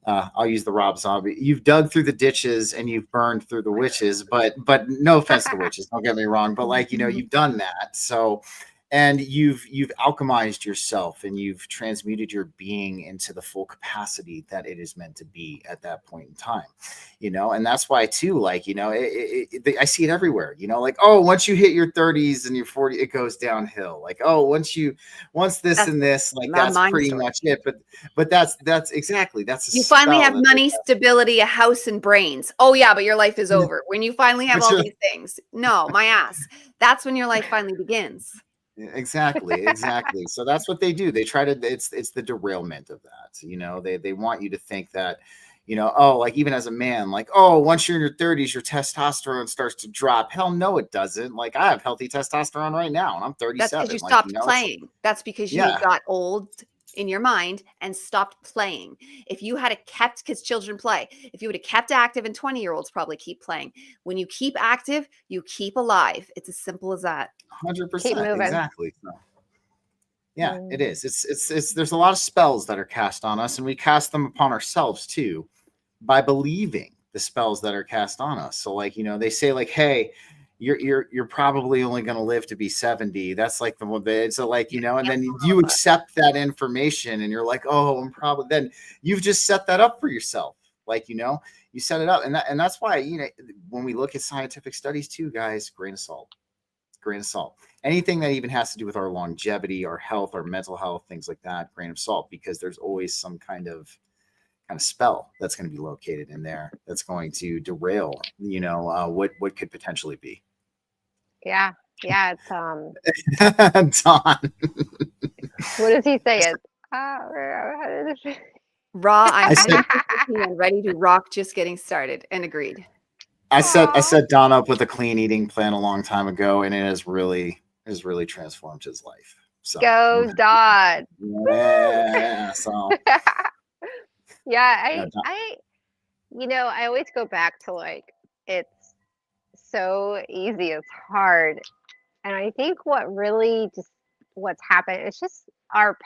Speaker 3: I'll use the Rob Zombie. You've dug through the ditches and you've burned through the witches, but no offense to the witches, don't get me wrong, but like you've done that. So, and you've alchemized yourself and you've transmuted your being into the full capacity that it is meant to be at that point in time. And that's why too, like I see it everywhere. Like, oh, once you hit your 30s and your 40, it goes downhill. Like, oh, once this
Speaker 1: That's
Speaker 3: and this, like
Speaker 1: my
Speaker 3: that's
Speaker 1: mind
Speaker 3: pretty
Speaker 1: story.
Speaker 3: much it. But that's exactly that's a
Speaker 1: You finally
Speaker 3: spell
Speaker 1: have
Speaker 3: that they
Speaker 1: money, stability, a house, and brains. Oh, yeah, but your life is
Speaker 3: have.
Speaker 1: over. When you finally have
Speaker 3: Which
Speaker 1: all
Speaker 3: are-
Speaker 1: these things, no, my ass. That's when your life finally begins.
Speaker 3: exactly. So that's what they do. They try to. It's the derailment of that. They want you to think that. Oh, like even as a man, like, oh, once you're in your 30s, your testosterone starts to drop. Hell no, it doesn't. Like I have healthy testosterone right now, and I'm
Speaker 1: That's because you
Speaker 3: 37. Like,
Speaker 1: stopped
Speaker 3: it's
Speaker 1: playing. That's because you
Speaker 3: yeah.
Speaker 1: got old in your mind and stopped playing. If you had kept, because children play, if you would have kept active, and 20-year-olds probably keep playing. When you keep active, you keep alive. It's as simple as that.
Speaker 2: Keep
Speaker 3: 100%.
Speaker 2: moving.
Speaker 3: Exactly. So, yeah, it
Speaker 2: Mm.
Speaker 3: is. It's there's a lot of spells that are cast on us, and we cast them upon ourselves too by believing the spells that are cast on us. So like, they say like, hey, you're probably only going to live to be 70. That's like the one that so like, and then you accept that information and you're like, oh, I'm probably then you've just set that up for yourself. Like, you set it up. And that's why, when we look at scientific studies too, guys, grain of salt. Anything that even has to do with our longevity, our health, our mental health, things like that, grain of salt, because there's always some kind of spell that's going to be located in there that's going to derail, what could potentially be.
Speaker 2: Yeah. Yeah. It's
Speaker 3: Don.
Speaker 2: what does he say? It's
Speaker 1: Raw, I'm
Speaker 3: I said
Speaker 1: 150 and ready to rock, just getting started, and agreed.
Speaker 3: I
Speaker 2: Aw.
Speaker 3: set Don up with a clean eating plan a long time ago, and it has really transformed his life. So
Speaker 2: Go Dot.
Speaker 3: yeah. So
Speaker 2: Yeah,
Speaker 3: yeah, Don,
Speaker 2: I always go back to like it's so easy, it's hard. And I think what's happened, it's just our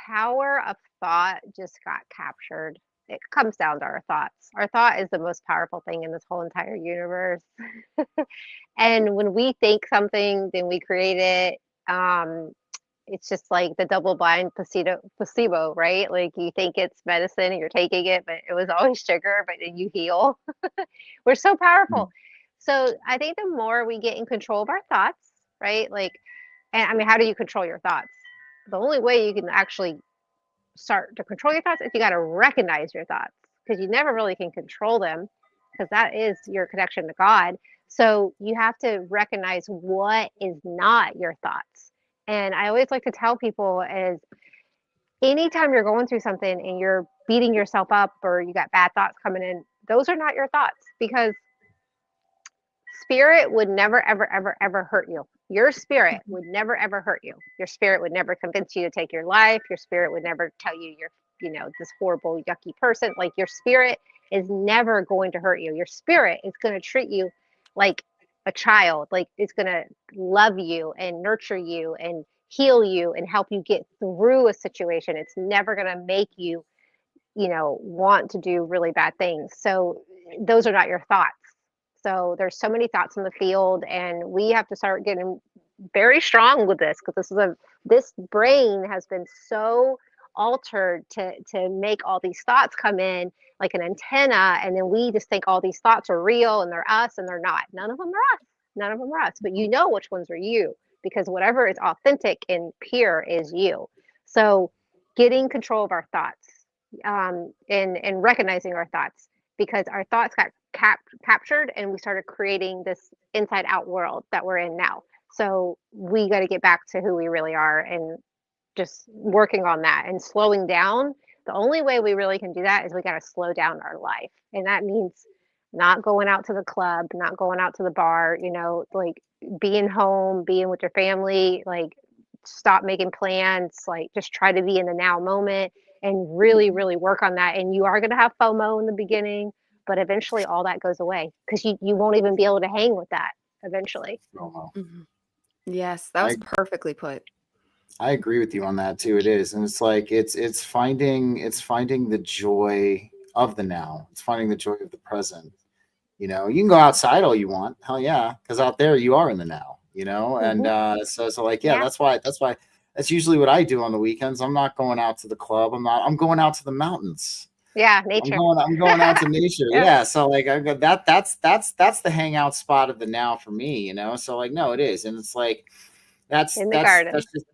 Speaker 2: power of thought just got captured. It comes down to our thoughts. Our thought is the most powerful thing in this whole entire universe. And when we think something, then we create it. It's just like the double blind placebo, right? Like you think it's medicine and you're taking it, but it was always sugar, but then you heal. We're so powerful. So I think the more we get in control of our thoughts, right? Like, and I mean, how do you control your thoughts? The only way you can actually start to control your thoughts is you got to recognize your thoughts because you never really can control them because that is your connection to God. So you have to recognize what is not your thoughts. And I always like to tell people is anytime you're going through something and you're beating yourself up or you got bad thoughts coming in, those are not your thoughts because spirit would never, ever, ever, ever hurt you. Your spirit would never, ever hurt you. Your spirit would never convince you to take your life. Your spirit would never tell you you're, this horrible, yucky person. Like your spirit is never going to hurt you. Your spirit is going to treat you like a child. Like it's going to love you and nurture you and heal you and help you get through a situation. It's never going to make you, want to do really bad things. So those are not your thoughts. So there's so many thoughts in the field, and we have to start getting very strong with this because this brain has been so altered to make all these thoughts come in like an antenna, and then we just think all these thoughts are real and they're us, and they're not. None of them are us. None of them are us. But you know which ones are you because whatever is authentic and pure is you. So getting control of our thoughts, and recognizing our thoughts because our thoughts got captured and we started creating this inside out world that we're in now. So we got to get back to who we really are and just working on that and slowing down. The only way we really can do that is we got to slow down our life. And that means not going out to the club, not going out to the bar, like being home, being with your family, like stop making plans, like just try to be in the now moment and really, really work on that. And you are going to have FOMO in the beginning, but eventually all that goes away because you won't even be able to hang with that eventually.
Speaker 1: Mhm. Yes, that was perfectly put.
Speaker 3: I agree with you on that too. It is, and it's like it's finding the joy of the now. It's finding the joy of the present. You can go outside all you want, hell yeah, because out there you are in the now. And so like yeah,
Speaker 2: Yeah.
Speaker 3: that's usually what I do on the weekends. I'm not going out to the club. I'm going out to the mountains.
Speaker 2: Yeah, nature.
Speaker 3: I'm going out to nature.
Speaker 2: Yeah.
Speaker 3: Yeah. So like I go that's the hangout spot of the now for me. So like no, it is, and it's like that's
Speaker 2: In the garden.
Speaker 3: that's just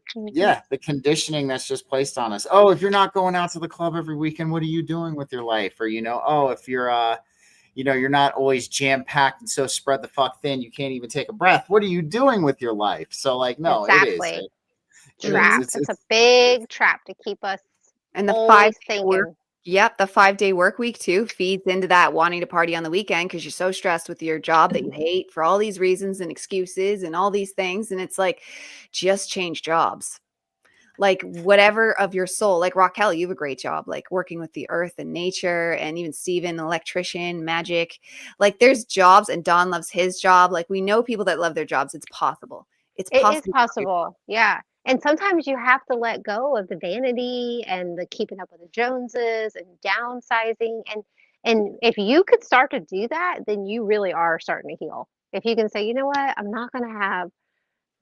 Speaker 3: the conditioning that's just placed on us. Oh, if you're not going out to the club every weekend, what are you doing with your life? Or oh, if you're you're not always jam packed and so spread the fuck thin you can't even take a breath. What are you doing with your life? So like no,
Speaker 2: exactly.
Speaker 3: it is.
Speaker 2: Trap. It's a big trap to keep us
Speaker 1: And the
Speaker 2: always
Speaker 1: 5-day work,
Speaker 2: thinking.
Speaker 1: yep, the 5-day work week too feeds into that wanting to party on the weekend because you're so stressed with your job that you hate for all these reasons and excuses and all these things. And it's like, just change jobs. Like whatever of your soul, like Rockell, you have a great job, like working with the earth and nature, and even Steven, electrician, magic. Like there's jobs, and Don loves his job. Like we know people that love their jobs. It's possible. It's
Speaker 2: It
Speaker 1: possible.
Speaker 2: is possible. Yeah. And sometimes you have to let go of the vanity and the keeping up with the Joneses and downsizing. And if you could start to do that, then you really are starting to heal. If you can say, you know what, I'm not going to have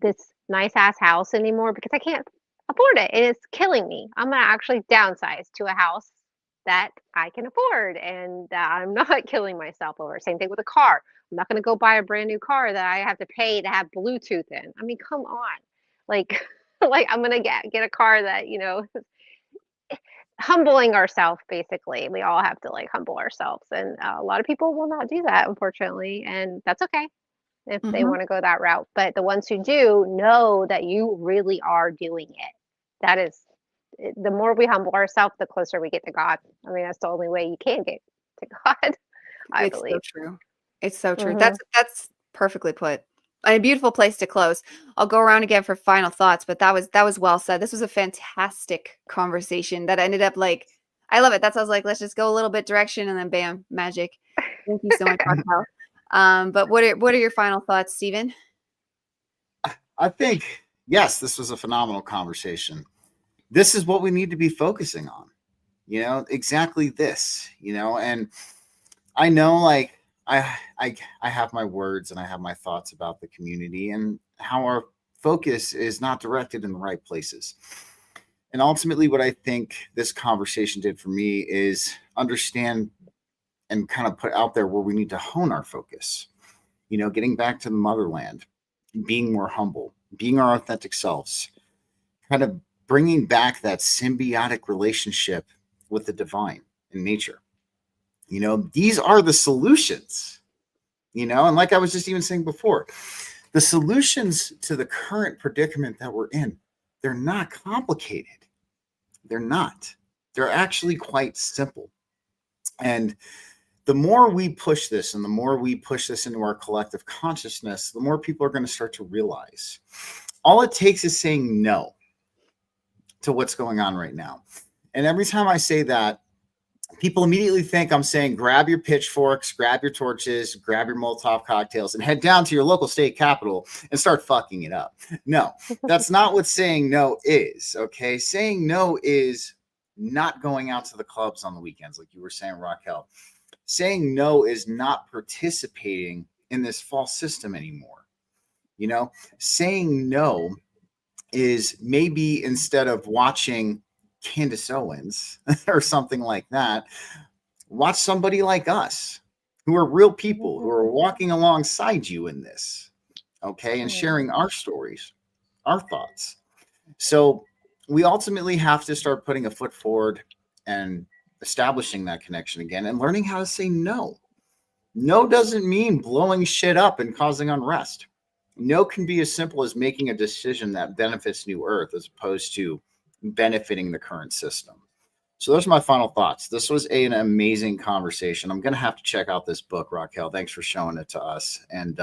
Speaker 2: this nice ass house anymore because I can't afford it. And it's killing me. I'm going to actually downsize to a house that I can afford and that I'm not killing myself over. Same thing with a car. I'm not going to go buy a brand new car that I have to pay to have Bluetooth in. I mean, come on. Like, like I'm going to get a car that, humbling ourselves basically. We all have to like humble ourselves. And a lot of people will not do that, unfortunately. And that's okay. if they
Speaker 1: Mhm.
Speaker 2: want to go that route. But the ones who do know that you really are doing it. That is, the more we humble ourselves, the closer we get to God. I mean, that's the only way you can get to God, I
Speaker 1: It's so
Speaker 2: believe.
Speaker 1: true. It's so true.
Speaker 2: Hmm.
Speaker 1: That's perfectly put. And a beautiful place to close. I'll go around again for final thoughts, but that was well said. This was a fantastic conversation that ended up like I love it. That's I was like, let's just go a little bit direction and then bam, magic. Thank you so much, Raquel. But what are your final thoughts, Stephen?
Speaker 3: I think, yes, this was a phenomenal conversation. This is what we need to be focusing on, exactly this, and I know like I have my words and I have my thoughts about the community and how our focus is not directed in the right places. And ultimately what I think this conversation did for me is understand and kind of put out there where we need to hone our focus. Getting back to the motherland, being more humble, being our authentic selves, kind of bringing back that symbiotic relationship with the divine and nature. These are the solutions, and like I was just even saying before, the solutions to the current predicament that we're in, they're not complicated. They're not. They're actually quite simple. And the more we push this and the more we push this into our collective consciousness, the more people are going to start to realize all it takes is saying no to what's going on right now. And every time I say that, people immediately think I'm saying grab your pitchforks, grab your torches, grab your Molotov cocktails, and head down to your local state capitol and start fucking it up. No, that's not what saying no is, okay? Saying no is not going out to the clubs on the weekends, like you were saying, Rockell. Saying no is not participating in this false system anymore. Saying no is maybe instead of watching Candace Owens or something like that, watch somebody like us who are real people who are walking alongside you in this, okay, and sharing our stories, our thoughts. So we ultimately have to start putting a foot forward and establishing that connection again and learning how to say no. No doesn't mean blowing shit up and causing unrest. No can be as simple as making a decision that benefits New Earth as opposed to benefiting the current system. So those are my final thoughts. This was an amazing conversation. I'm going to have to check out this book, Rockell. Thanks for showing it to us. And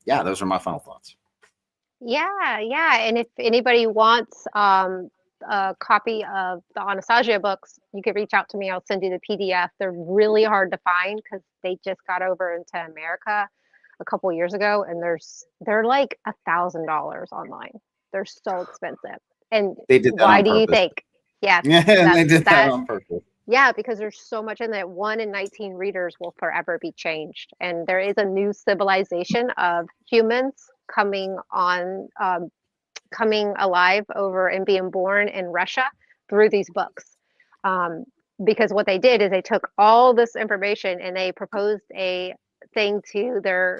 Speaker 3: yeah, those are my final thoughts.
Speaker 2: Yeah, yeah. And if anybody wants a copy of the Anastasia books, you could reach out to me. I'll send you the PDF. They're really hard to find because they just got over into America a couple years ago, and they're like $1,000 online. They're so expensive. And
Speaker 3: They did that
Speaker 2: why
Speaker 3: on
Speaker 2: do you
Speaker 3: purpose.
Speaker 2: think? Yes,
Speaker 3: Yeah, they did that
Speaker 2: that.
Speaker 3: on purpose.
Speaker 2: Yeah, because there's so much in that. 1 in 19 readers will forever be changed. And there is a new civilization of humans coming alive over and being born in Russia through these books. Because what they did is they took all this information and they proposed a thing to their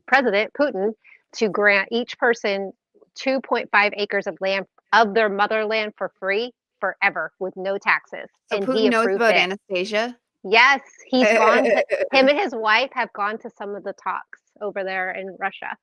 Speaker 2: president, Putin, to grant each person 2.5 acres of land of their motherland for free forever with no taxes.
Speaker 1: So
Speaker 2: And he
Speaker 1: Putin knows
Speaker 2: approved
Speaker 1: about
Speaker 2: it.
Speaker 1: Anastasia.
Speaker 2: Yes, him and his wife have gone to some of the talks over there in Russia.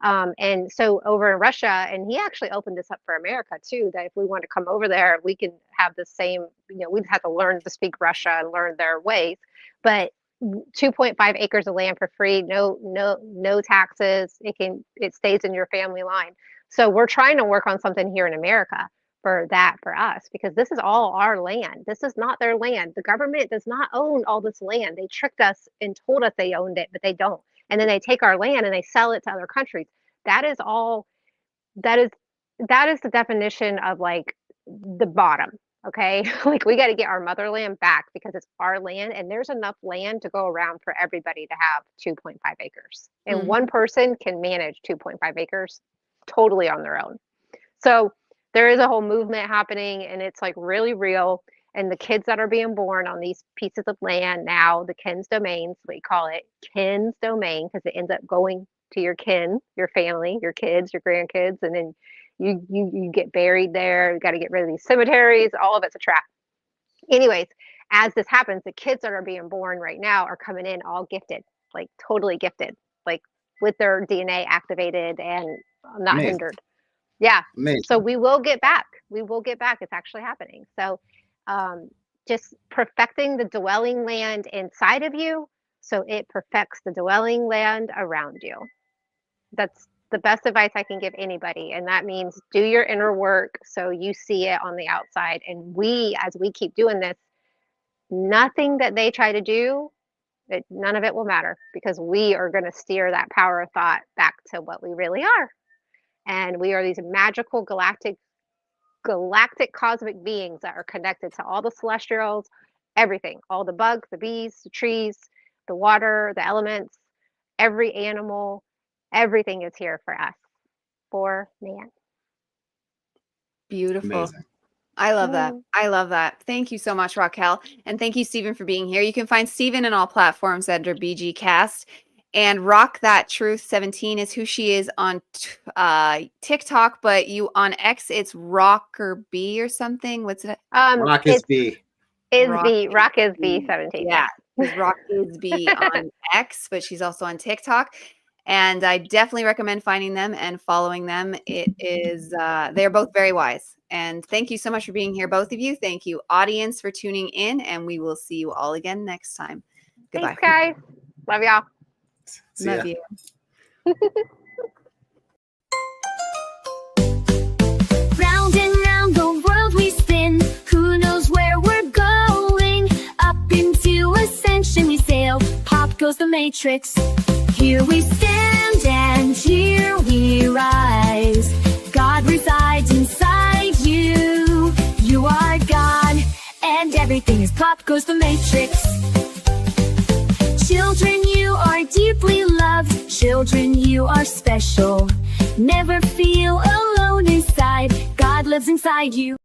Speaker 2: And so over in Russia, and he actually opened this up for America too, that if we want to come over there, we can have the same, we just have to learn to speak Russia and learn their ways. But 2.5 acres of land for free, no taxes. It stays in your family line. So we're trying to work on something here in America for us, because this is all our land. This is not their land. The government does not own all this land. They tricked us and told us they owned it, but they don't. And then they take our land and they sell it to other countries. That is all. That is the definition of like the bottom. Okay, like we got to get our motherland back because it's our land, and there's enough land to go around for everybody to have 2.5 acres, and one person can manage 2.5 acres totally on their own. So there is a whole movement happening, and it's like really real. And the kids that are being born on these pieces of land now, the kin's domains, we call it kin's domain, because it ends up going to your kin, your family, your kids, your grandkids, and then you get buried there. You got to get rid of these cemeteries. All of it's a trap. Anyways, as this happens, the kids that are being born right now are coming in all gifted, like totally gifted, like with their DNA activated and not
Speaker 3: Amazing.
Speaker 2: hindered. Yeah.
Speaker 3: Amazing.
Speaker 2: So we will get back. We will get back. It's actually happening. So just perfecting the dwelling land inside of you so it perfects the dwelling land around you. That's the best advice I can give anybody. And that means do your inner work so you see it on the outside. And as we keep doing this, nothing that they try to do, none of it will matter, because we are going to steer that power of thought back to what we really are. And we are these magical galactic cosmic beings that are connected to all the celestials, everything, all the bugs, the bees, the trees, the water, the elements, every animal, everything is here for us, for man.
Speaker 1: Beautiful.
Speaker 3: Amazing.
Speaker 1: I love that. I love that. Thank you so much, Rockell. And thank you, Stephen, for being here. You can find Stephen in all platforms under BG Cast. And Rock That Truth 17 is who she is on TikTok, but you on X, it's Rocker B or something. What's it?
Speaker 3: Rock is B.
Speaker 2: Rock is B 17.
Speaker 1: Yeah, Rock is B on X, but she's also on TikTok. And I definitely recommend finding them and following them. It is they're both very wise. And thank you so much for being here, both of you. Thank you, audience, for tuning in, and we will see you all again next time. Goodbye.
Speaker 2: Thanks, guys. Love y'all.
Speaker 3: See ya.
Speaker 1: Love you.
Speaker 5: Round and round the world we spin. Who knows where we're going? Up into Ascension we sail. Pop goes the matrix. Here we stand and here we rise. God resides inside you. You are God, and everything is pop goes the matrix. Children, you are deeply loved. Children, you are special. Never feel alone inside. God lives inside you.